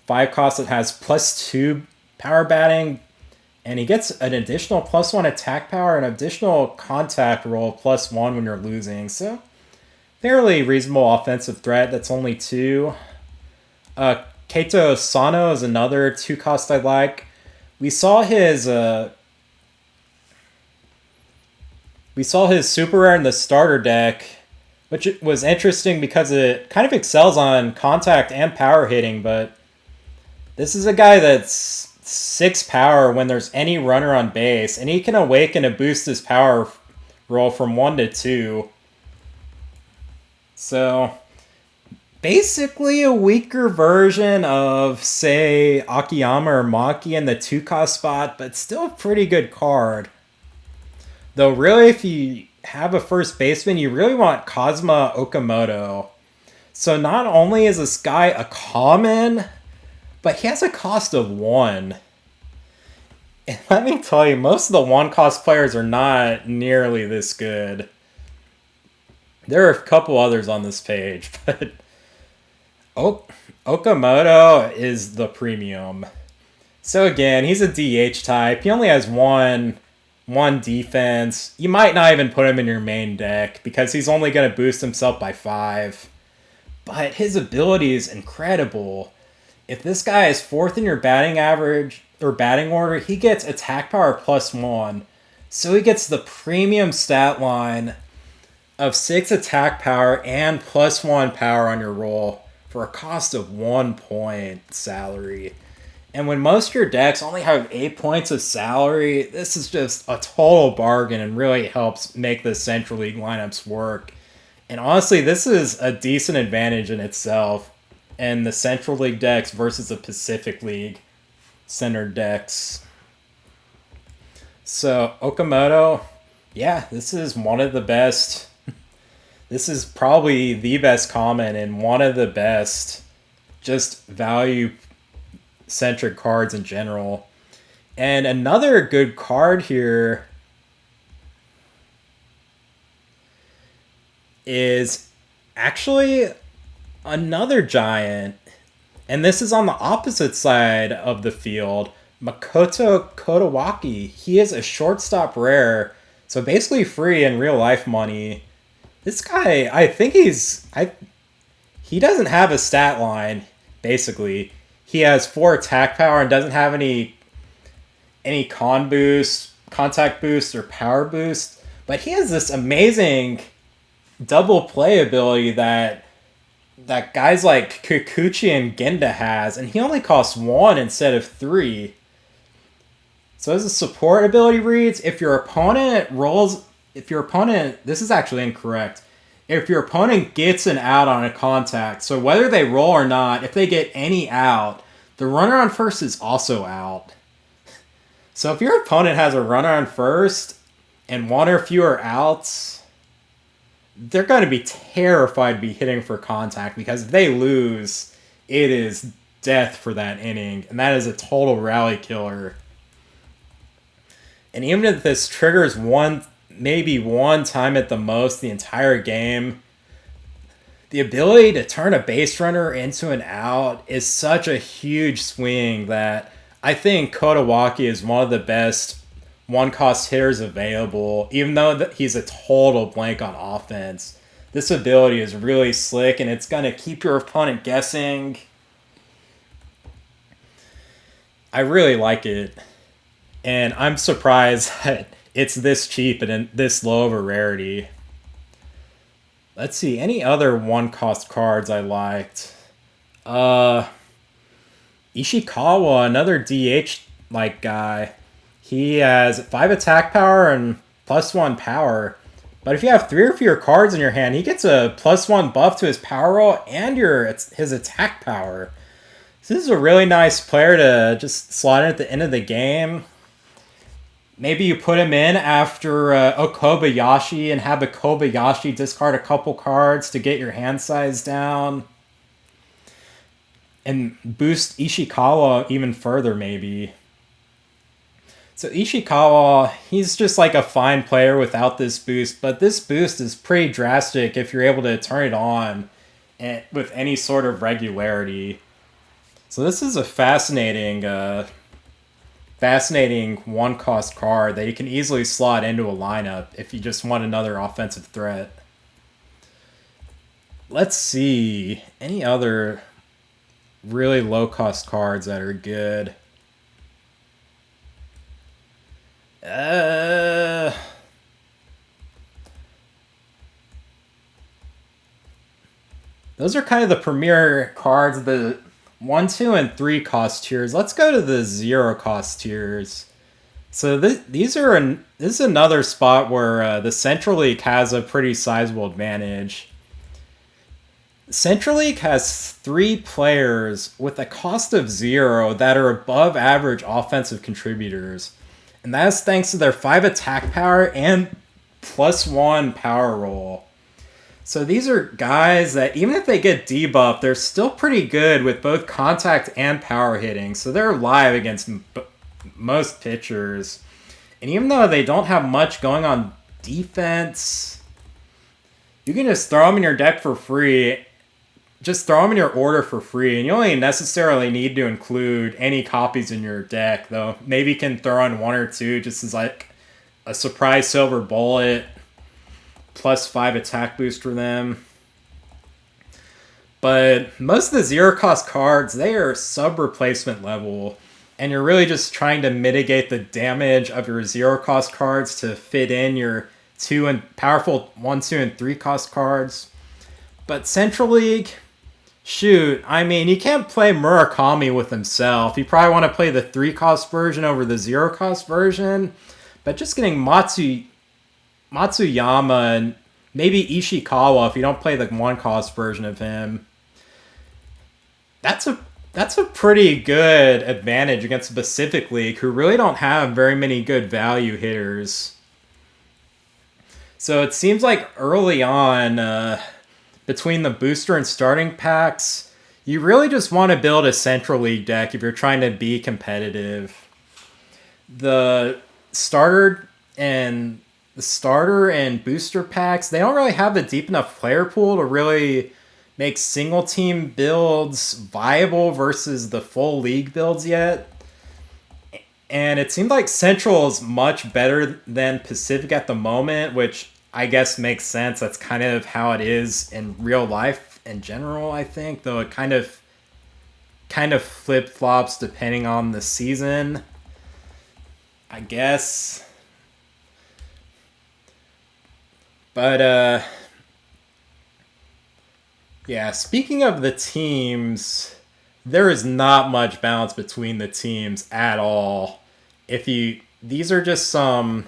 5 cost that has +2 power batting, and he gets an additional +1 attack power and additional contact roll +1 when you're losing. So, fairly reasonable offensive threat. That's only 2. Keito Sano is another 2 cost I like. We saw his super rare in the starter deck, which was interesting because it kind of excels on contact and power hitting, but this is a guy that's 6 power when there's any runner on base, and he can awaken and boost his power roll from 1 to 2. So, basically a weaker version of, say, Akiyama or Maki in the 2-cost spot, but still a pretty good card. Though really, if you have a first baseman, you really want Kazuma Okamoto. So not only is this guy a common, but he has a cost of 1. And let me tell you, most of the 1-cost players are not nearly this good. There are a couple others on this page, but Okamoto is the premium. So again, he's a DH type. He only has one defense. You might not even put him in your main deck because he's only going to boost himself by 5. But his ability is incredible. If this guy is 4th in your batting average or batting order, he gets attack power +1. So he gets the premium stat line of 6 attack power and +1 power on your roll for a cost of 1 point salary. And when most of your decks only have 8 points of salary, this is just a total bargain and really helps make the Central League lineups work. And honestly, this is a decent advantage in itself in the Central League decks versus the Pacific League centered decks. So, Okamoto, yeah, this is one of the best. This is probably the best common and one of the best just value-centric cards in general. And another good card here is actually another giant. And this is on the opposite side of the field. Makoto Kotowaki. He is a shortstop rare, so basically free in real life money. This guy, I think he doesn't have a stat line, basically. He has 4 attack power and doesn't have any any con boost, contact boost, or power boost. But he has this amazing double play ability that guys like Kikuchi and Genda has, and he only costs 1 instead of 3. So as a support ability reads, if your opponent, this is actually incorrect. If your opponent gets an out on a contact, so whether they roll or not, if they get any out, the runner on first is also out. So if your opponent has a runner on first and 1 or fewer outs, they're going to be terrified to be hitting for contact, because if they lose, it is death for that inning, and that is a total rally killer. And even if this triggers maybe one time at the most the entire game, the ability to turn a base runner into an out is such a huge swing that I think Kotawaki is one of the best one-cost hitters available, even though he's a total blank on offense. This ability is really slick, and it's going to keep your opponent guessing. I really like it, and I'm surprised that it's this cheap and this low of a rarity. Let's see, any other one-cost cards I liked? Ishikawa, another DH-like guy. He has 5 attack power and +1 power. But if you have 3 or fewer cards in your hand, he gets a +1 buff to his power roll and his attack power. So this is a really nice player to just slot in at the end of the game. Maybe you put him in after Okobayashi and have a Kobayashi discard a couple cards to get your hand size down. And boost Ishikawa even further, maybe. So Ishikawa, he's just like a fine player without this boost, but this boost is pretty drastic if you're able to turn it on with any sort of regularity. So this is a fascinating one-cost card that you can easily slot into a lineup if you just want another offensive threat. Let's see, any other really low-cost cards that are good? Those are kind of the premier cards, the 1, 2, and 3 cost tiers. Let's go to the 0 cost tiers. So this is another spot where the Central League has a pretty sizable advantage. Central League has 3 players with a cost of 0 that are above average offensive contributors. And that is thanks to their 5 attack power and +1 power roll. So these are guys that even if they get debuffed, they're still pretty good with both contact and power hitting. So they're live against most pitchers. And even though they don't have much going on defense, you can just throw them in your deck for free. Just throw them in your order for free. And you only necessarily need to include any copies in your deck, though. Maybe you can throw in 1 or 2 just as like a surprise silver bullet. +5 attack boost for them. But most of the 0 cost cards, they are sub-replacement level. And you're really just trying to mitigate the damage of your 0 cost cards to fit in your powerful 1, 2, and 3 cost cards. But Central League, shoot, I mean, you can't play Murakami with himself. You probably want to play the 3 cost version over the 0 cost version. But just getting Matsuyama and maybe Ishikawa if you don't play the 1 cost version of him, that's a pretty good advantage against the Pacific League, who really don't have very many good value hitters. So it seems like early on, between the booster and starting packs, you really just want to build a Central League deck if you're trying to be competitive. The starter and booster packs, they don't really have a deep enough player pool to really make single team builds viable versus the full league builds yet. And it seems like Central is much better than Pacific at the moment, which I guess makes sense. That's kind of how it is in real life in general, I think, though it kind of flip-flops depending on the season. I guess. But yeah, speaking of the teams, there is not much balance between the teams at all. If you These are just some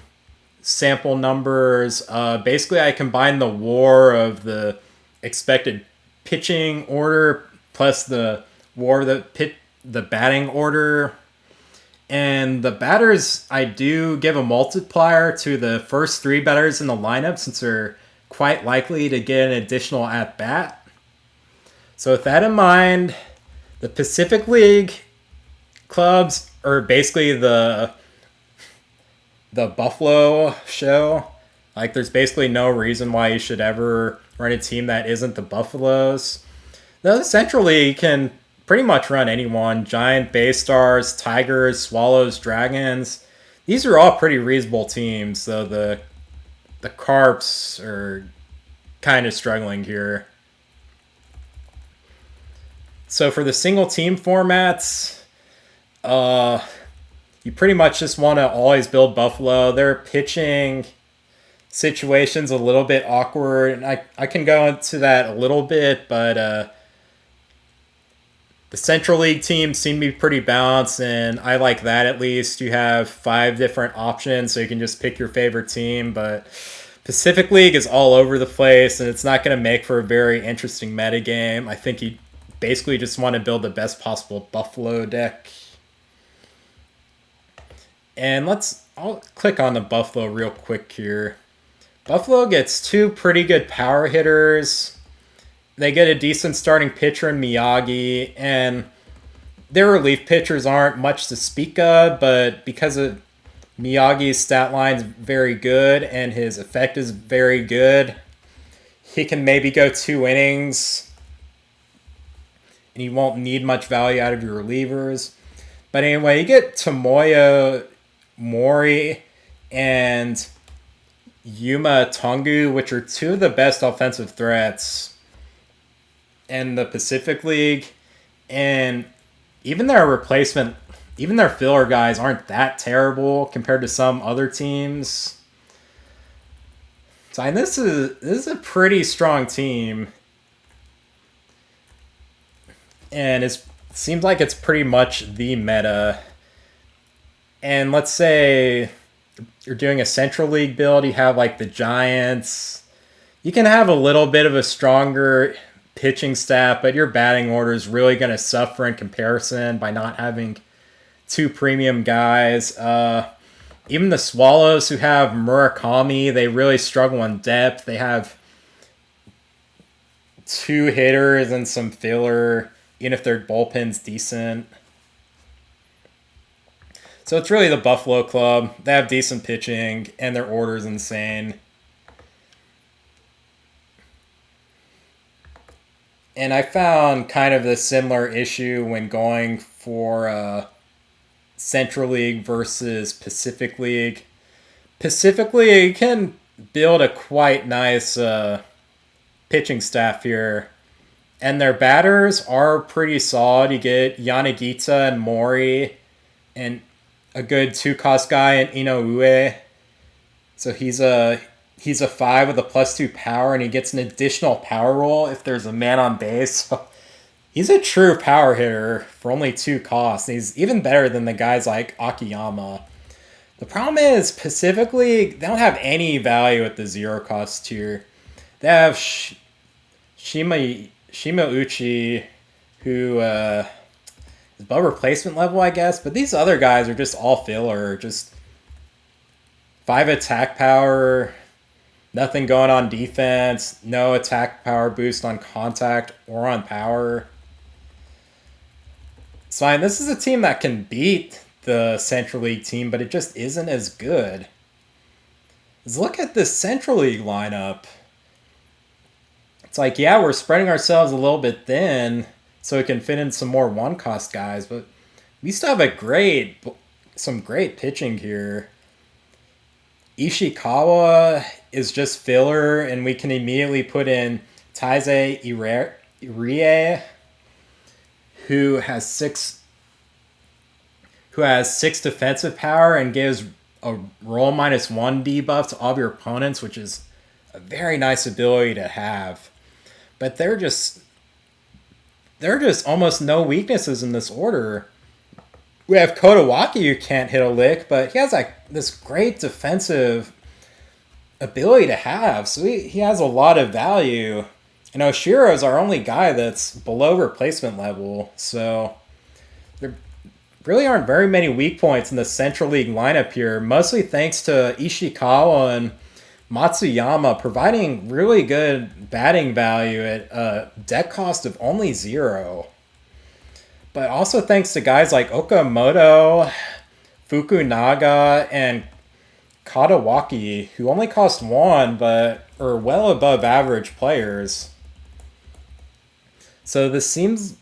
sample numbers. Basically, I combined the WAR of the expected pitching order plus the WAR of the batting order. And the batters, I do give a multiplier to the first three batters in the lineup since they're quite likely to get an additional at bat. So with that in mind, the Pacific League clubs are basically the Buffalo show. Like, there's basically no reason why you should ever run a team that isn't the Buffaloes. The Central League can pretty much run anyone. Giant, Bay Stars, Tigers, Swallows, Dragons. These are all pretty reasonable teams, though the Carps are kind of struggling here. So for the single team formats, you pretty much just want to always build Buffalo. Their pitching situation's a little bit awkward, and I can go into that a little bit, but the Central League teams seem to be pretty balanced, and I like that at least. You have 5 different options, so you can just pick your favorite team, but Pacific League is all over the place, and it's not going to make for a very interesting metagame. I think you basically just want to build the best possible Buffalo deck. And I'll click on the Buffalo real quick here. Buffalo gets 2 pretty good power hitters. They get a decent starting pitcher in Miyagi, and their relief pitchers aren't much to speak of, but because of Miyagi's stat line's very good and his effect is very good, he can maybe go 2 innings, and you won't need much value out of your relievers. But anyway, you get Tomoya Mori and Yuma Tongu, which are 2 of the best offensive threats in the Pacific League. And even their filler guys aren't that terrible compared to some other teams. So this is a pretty strong team. And it seems like it's pretty much the meta. And let's say you're doing a Central League build, you have like the Giants. You can have a little bit of a stronger pitching staff, but your batting order is really going to suffer in comparison by not having 2 premium guys. Even the Swallows, who have Murakami, they really struggle in depth. They have 2 hitters and some filler, even if their bullpen's decent. So it's really the Buffalo club. They have decent pitching, and their order is insane. And I found kind of a similar issue when going for Central League versus Pacific League. Pacific League can build a quite nice pitching staff here. And their batters are pretty solid. You get Yanagita and Mori, and a good 2-cost guy in Inoue. So he's a 5 with a +2 power, and he gets an additional power roll if there's a man on base. So he's a true power hitter for only 2 costs. And he's even better than the guys like Akiyama. The problem is, Pacific League, they don't have any value at the 0-cost tier. They have Shimauchi, who is above replacement level, I guess. But these other guys are just all filler. Just 5 attack power, nothing going on defense, no attack power boost on contact or on power. So this is a team that can beat the Central League team, but it just isn't as good. Let's look at this Central League lineup. It's like, yeah, we're spreading ourselves a little bit thin so we can fit in some more 1-cost guys, but we still have some great pitching here. Ishikawa is just filler, and we can immediately put in Taizei Irie, who has who has 6 defensive power and gives a roll -1 debuff to all of your opponents, which is a very nice ability to have. But there are just almost no weaknesses in this order. We have Kodawaki who can't hit a lick, but he has like this great defensive ability to have, so he has a lot of value. And Oshiro is our only guy that's below replacement level, so there really aren't very many weak points in the Central League lineup here, mostly thanks to Ishikawa and Matsuyama providing really good batting value at a deck cost of only 0. But also thanks to guys like Okamoto, Fukunaga, and Kadawaki, who only cost 1 but are well above average players. So this seems,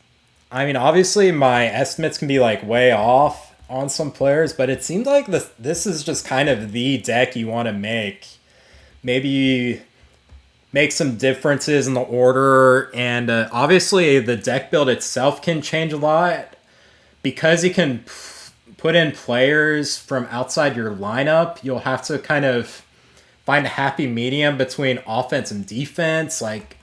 I mean, obviously my estimates can be like way off on some players, but it seems like this is just kind of the deck you want to make. Maybe you make some differences in the order, and obviously the deck build itself can change a lot because you can put in players from outside your lineup. You'll have to kind of find a happy medium between offense and defense. Like,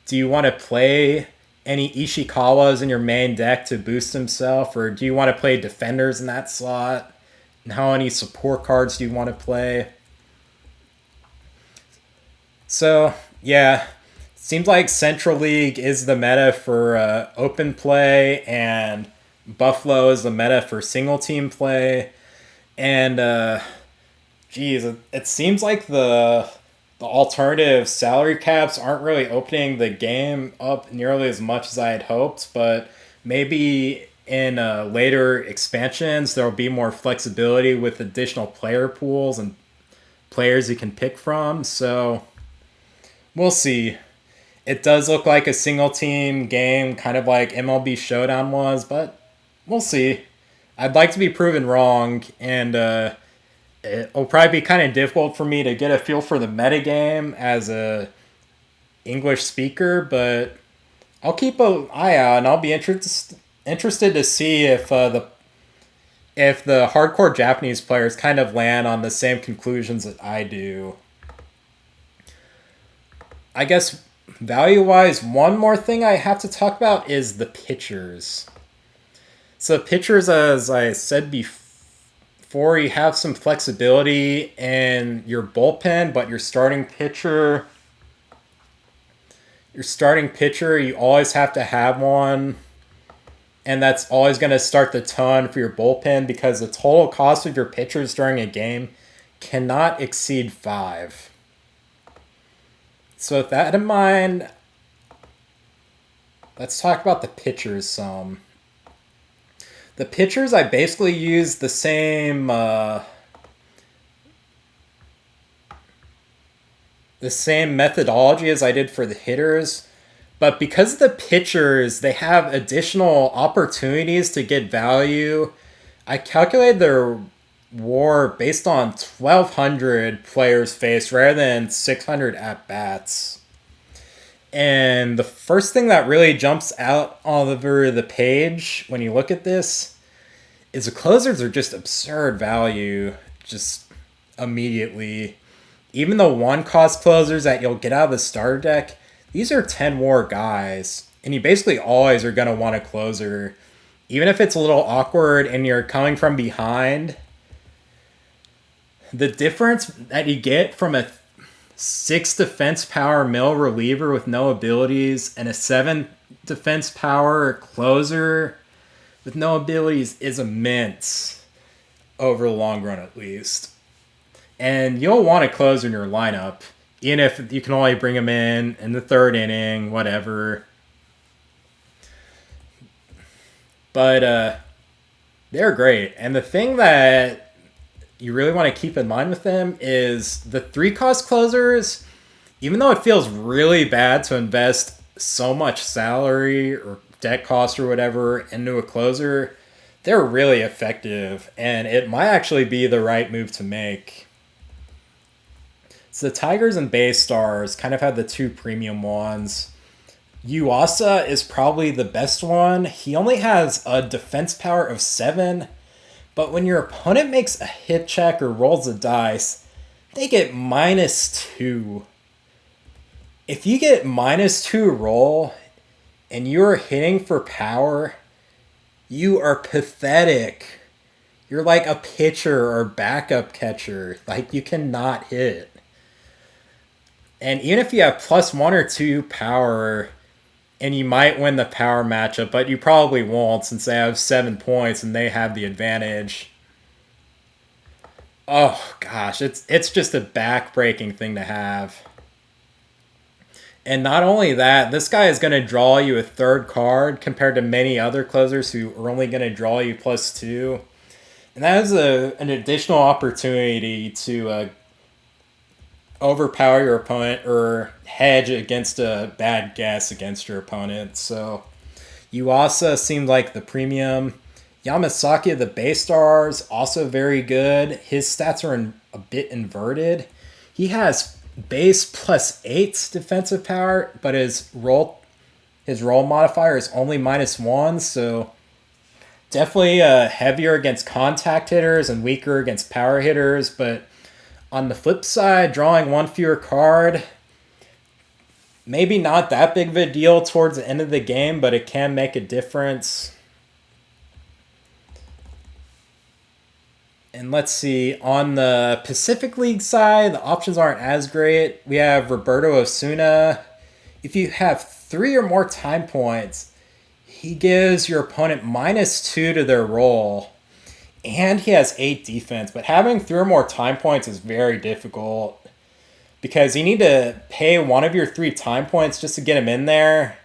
do you want to play any Ishikawas in your main deck to boost himself, or do you want to play defenders in that slot? And how many support cards do you want to play? So, yeah, seems like Central League is the meta for open play, and Buffalo is the meta for single team play. And, geez, it seems like the alternative salary caps aren't really opening the game up nearly as much as I had hoped, but maybe in later expansions there will be more flexibility with additional player pools and players you can pick from. So we'll see. It does look like a single team game, kind of like MLB Showdown was, but we'll see. I'd like to be proven wrong, and it'll probably be kind of difficult for me to get a feel for the metagame as a English speaker, but I'll keep an eye out, and I'll be interested to see if the hardcore Japanese players kind of land on the same conclusions that I do. I guess value-wise, one more thing I have to talk about is the pitchers. So pitchers, as I said before, you have some flexibility in your bullpen, but your starting pitcher, you always have to have one. And that's always going to start the tone for your bullpen, because the total cost of your pitchers during a game cannot exceed 5. So with that in mind, let's talk about the pitchers some. The pitchers, I basically use the same methodology as I did for the hitters. But because the pitchers, they have additional opportunities to get value, I calculated their WAR based on 1,200 players faced rather than 600 at-bats. And the first thing that really jumps out over the page when you look at this is the closers are just absurd value just immediately. Even the 1-cost closers that you'll get out of the starter deck, these are 10 WAR guys, and you basically always are going to want a closer. Even if it's a little awkward and you're coming from behind, the difference that you get from a 6 defense power mill reliever with no abilities and a 7 defense power closer with no abilities is immense over the long run, at least. And you'll want a closer in your lineup, even if you can only bring them in the 3rd inning, whatever. But they're great. And the thing that you really want to keep in mind with them is the 3-cost closers, even though it feels really bad to invest so much salary or deck cost or whatever into a closer, they're really effective, and it might actually be the right move to make. So the Tigers and Bay Stars kind of have the 2 premium ones. Yuasa is probably the best one. He only has a defense power of 7, But when your opponent makes a hit check or rolls a dice, they get -2. If you get -2 roll and you're hitting for power, you are pathetic. You're like a pitcher or backup catcher. Like, you cannot hit. And even if you have +1 or 2 power, and you might win the power matchup, but you probably won't since they have 7 points and they have the advantage. Oh gosh, it's just a back-breaking thing to have. And not only that, this guy is going to draw you a third card compared to many other closers who are only going to draw you +2. And that is an additional opportunity to overpower your opponent or hedge against a bad guess against your opponent. So Yuasa seemed like the premium. Yamasaki, the base stars, also very good. His stats are a bit inverted. He has base +8 defensive power, but his roll modifier is only -1, so definitely heavier against contact hitters and weaker against power hitters. But on the flip side, drawing one fewer card, maybe not that big of a deal towards the end of the game, but it can make a difference. And let's see, on the Pacific League side, the options aren't as great. We have Roberto Osuna. If you have 3 or more time points, he gives your opponent -2 to their roll. And he has 8 defense, but having 3 or more time points is very difficult because you need to pay one of your 3 time points just to get him in there.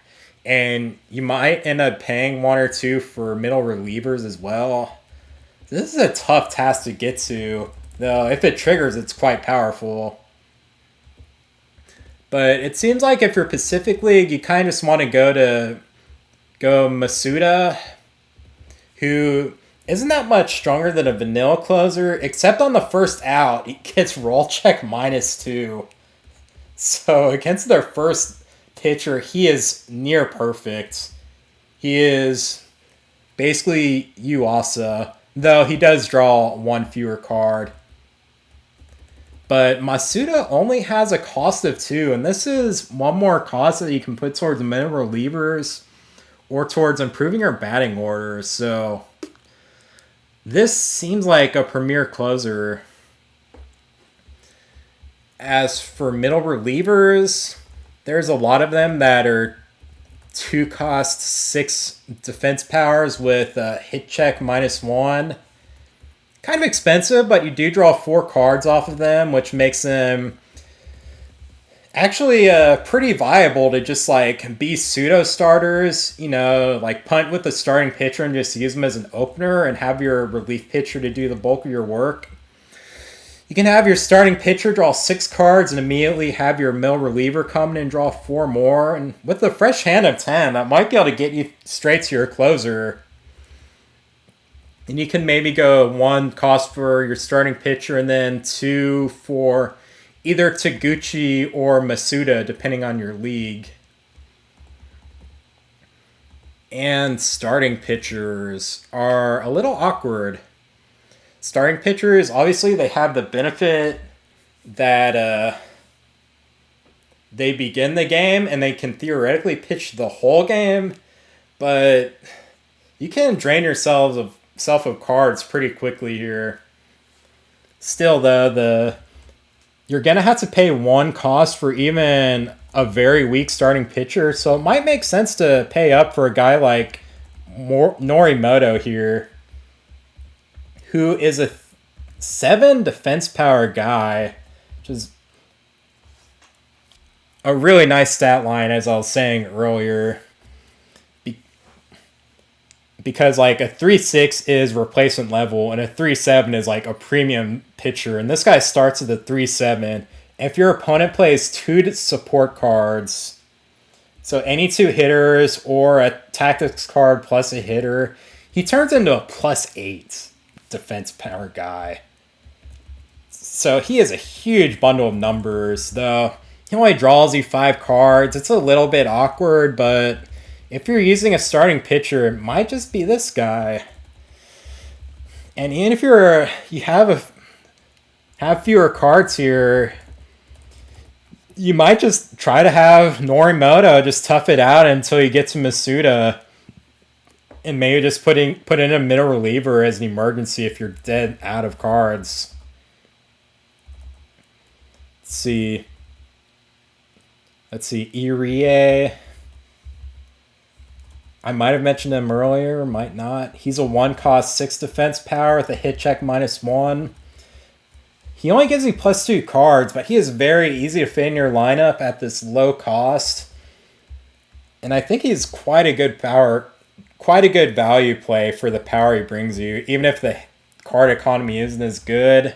And you might end up paying 1 or 2 for middle relievers as well. This is a tough task to get to, though if it triggers, it's quite powerful. But it seems like if you're Pacific League, you kind of just want to go Masuda, who isn't that much stronger than a vanilla closer, except on the first out, he gets roll check -2. So against their first pitcher, he is near perfect. He is basically Yuasa, though he does draw 1 fewer card. But Masuda only has a cost of 2, and this is one more cost that you can put towards middle relievers or towards improving your batting order. So this seems like a premier closer. As for middle relievers, there's a lot of them that are 2 cost 6 defense powers with hit check -1. Kind of expensive, but you do draw 4 cards off of them, which makes them actually pretty viable to just like be pseudo starters, like punt with the starting pitcher and just use them as an opener and have your relief pitcher to do the bulk of your work. You can have your starting pitcher draw 6 cards and immediately have your middle reliever come in and draw 4 more. And with a fresh hand of 10, that might be able to get you straight to your closer. And you can maybe go 1 cost for your starting pitcher and then 2 for either Taguchi or Masuda, depending on your league. And starting pitchers are a little awkward. Starting pitchers, obviously, they have the benefit that they begin the game and they can theoretically pitch the whole game, but you can drain yourself of cards pretty quickly here. Still, though, you're going to have to pay 1 cost for even a very weak starting pitcher, so it might make sense to pay up for a guy like Norimoto here, who is a 7 defense power guy, which is a really nice stat line, as I was saying earlier. Because like a 3.6 is replacement level and a 3.7 is like a premium pitcher. And this guy starts at the 3.7. If your opponent plays 2 support cards, so any 2 hitters or a tactics card plus a hitter, he turns into a +8 defense power guy. So he is a huge bundle of numbers, though he only draws you 5 cards. It's a little bit awkward, but if you're using a starting pitcher, it might just be this guy. And even if you have fewer cards here, you might just try to have Norimoto just tough it out until you get to Masuda, and maybe just put in a middle reliever as an emergency if you're dead out of cards. Let's see. Irie. I might have mentioned him earlier, might not. He's a 1-cost 6 defense power with a hit check -1. He only gives you +2 cards, but he is very easy to fit in your lineup at this low cost. And I think he's quite a good value play for the power he brings you, even if the card economy isn't as good.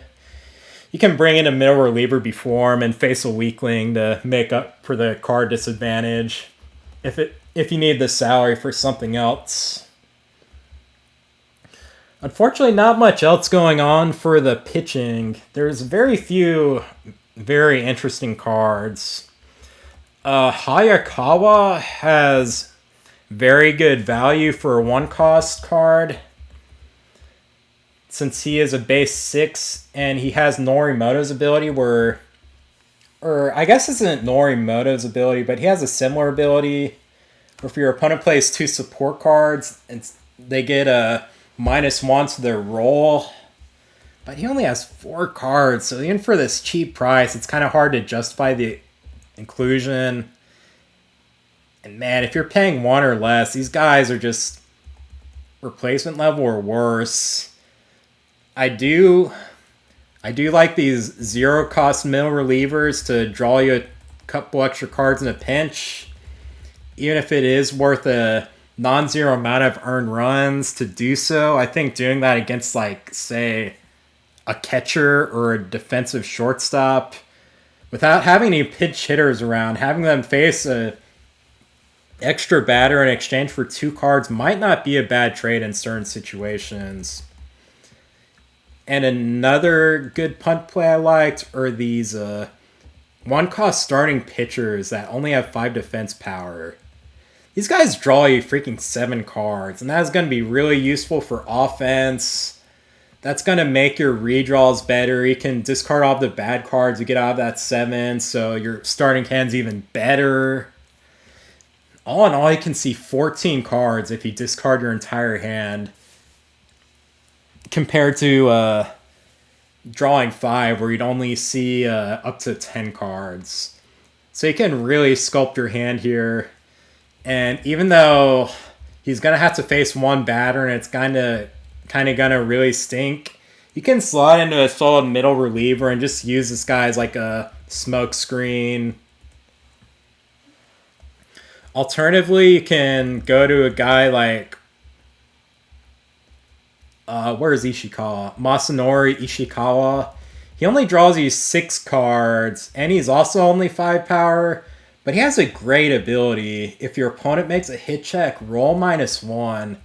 You can bring in a middle reliever before him and face a weakling to make up for the card disadvantage if you need the salary for something else. Unfortunately, not much else going on for the pitching. There's very few very interesting cards. Hayakawa has very good value for a 1-cost card, since he is a base 6 and he has Norimoto's ability or I guess it's not Norimoto's ability, but he has a similar ability where if your opponent plays 2 support cards and they get a -1 to their roll. But he only has 4 cards, so even for this cheap price, it's kind of hard to justify the inclusion. And man, if you're paying 1 or less, these guys are just replacement level or worse. I do like these 0-cost middle relievers to draw you a couple extra cards in a pinch, even if it is worth a non-zero amount of earned runs to do so. I think doing that against, like, say, a catcher or a defensive shortstop, without having any pinch hitters around, having them face a extra batter in exchange for 2 cards might not be a bad trade in certain situations. And another good punt play I liked are these 1-cost starting pitchers that only have 5 defense power. These guys draw you freaking 7 cards, and that's going to be really useful for offense. That's going to make your redraws better. You can discard all the bad cards you get out of that 7, so your starting hand's even better. All in all, you can see 14 cards if you discard your entire hand, compared to drawing 5, where you'd only see up to 10 cards. So you can really sculpt your hand here. And even though he's going to have to face 1 batter and it's kind of going to really stink, you can slot into a solid middle reliever and just use this guy as like a smoke screen. Alternatively, you can go to a guy like where is Ishikawa? Masanori Ishikawa. He only draws you 6 cards, and he's also only 5 power, but he has a great ability. If your opponent makes a hit check, roll -1.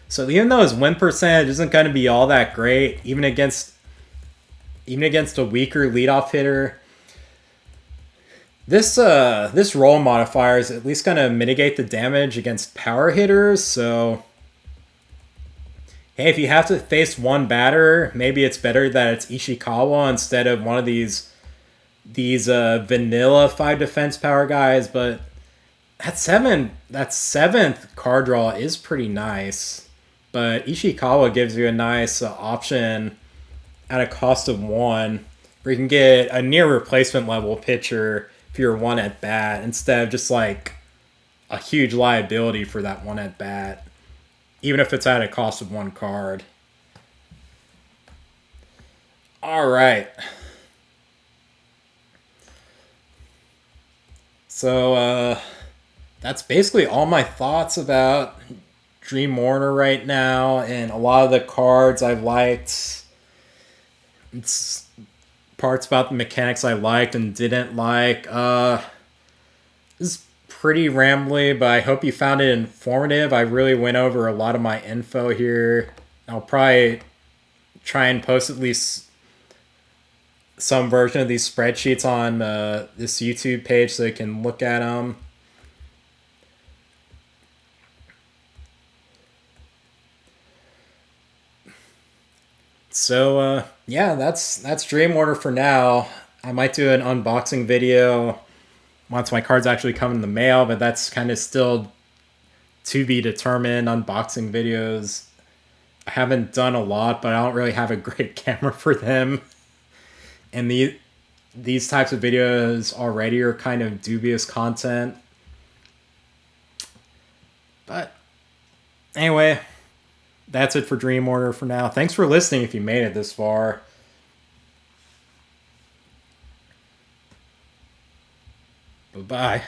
So even though his win percentage isn't going to be all that great, even against a weaker leadoff hitter, this roll modifier is at least going to mitigate the damage against power hitters. So hey, if you have to face 1 batter, maybe it's better that it's Ishikawa instead of one of these vanilla 5 defense power guys. But that 7th card draw is pretty nice. But Ishikawa gives you a nice option at a cost of 1, where you can get a near replacement level pitcher if you're 1 at bat, instead of just like a huge liability for that 1 at bat, even if it's at a cost of 1 card. All right. So that's basically all my thoughts about Dream Warner right now, and a lot of the cards I liked. It's parts about the mechanics I liked and didn't like. This is pretty rambly, but I hope you found it informative. I really went over a lot of my info here. I'll probably try and post at least some version of these spreadsheets on this YouTube page so you can look at them. So yeah, that's Dream Order for now. I might do an unboxing video once my cards actually come in the mail, but that's kind of still to be determined. Unboxing videos, I haven't done a lot, but I don't really have a great camera for them. And these types of videos already are kind of dubious content. But anyway, that's it for Dream Order for now. Thanks for listening if you made it this far. Bye-bye.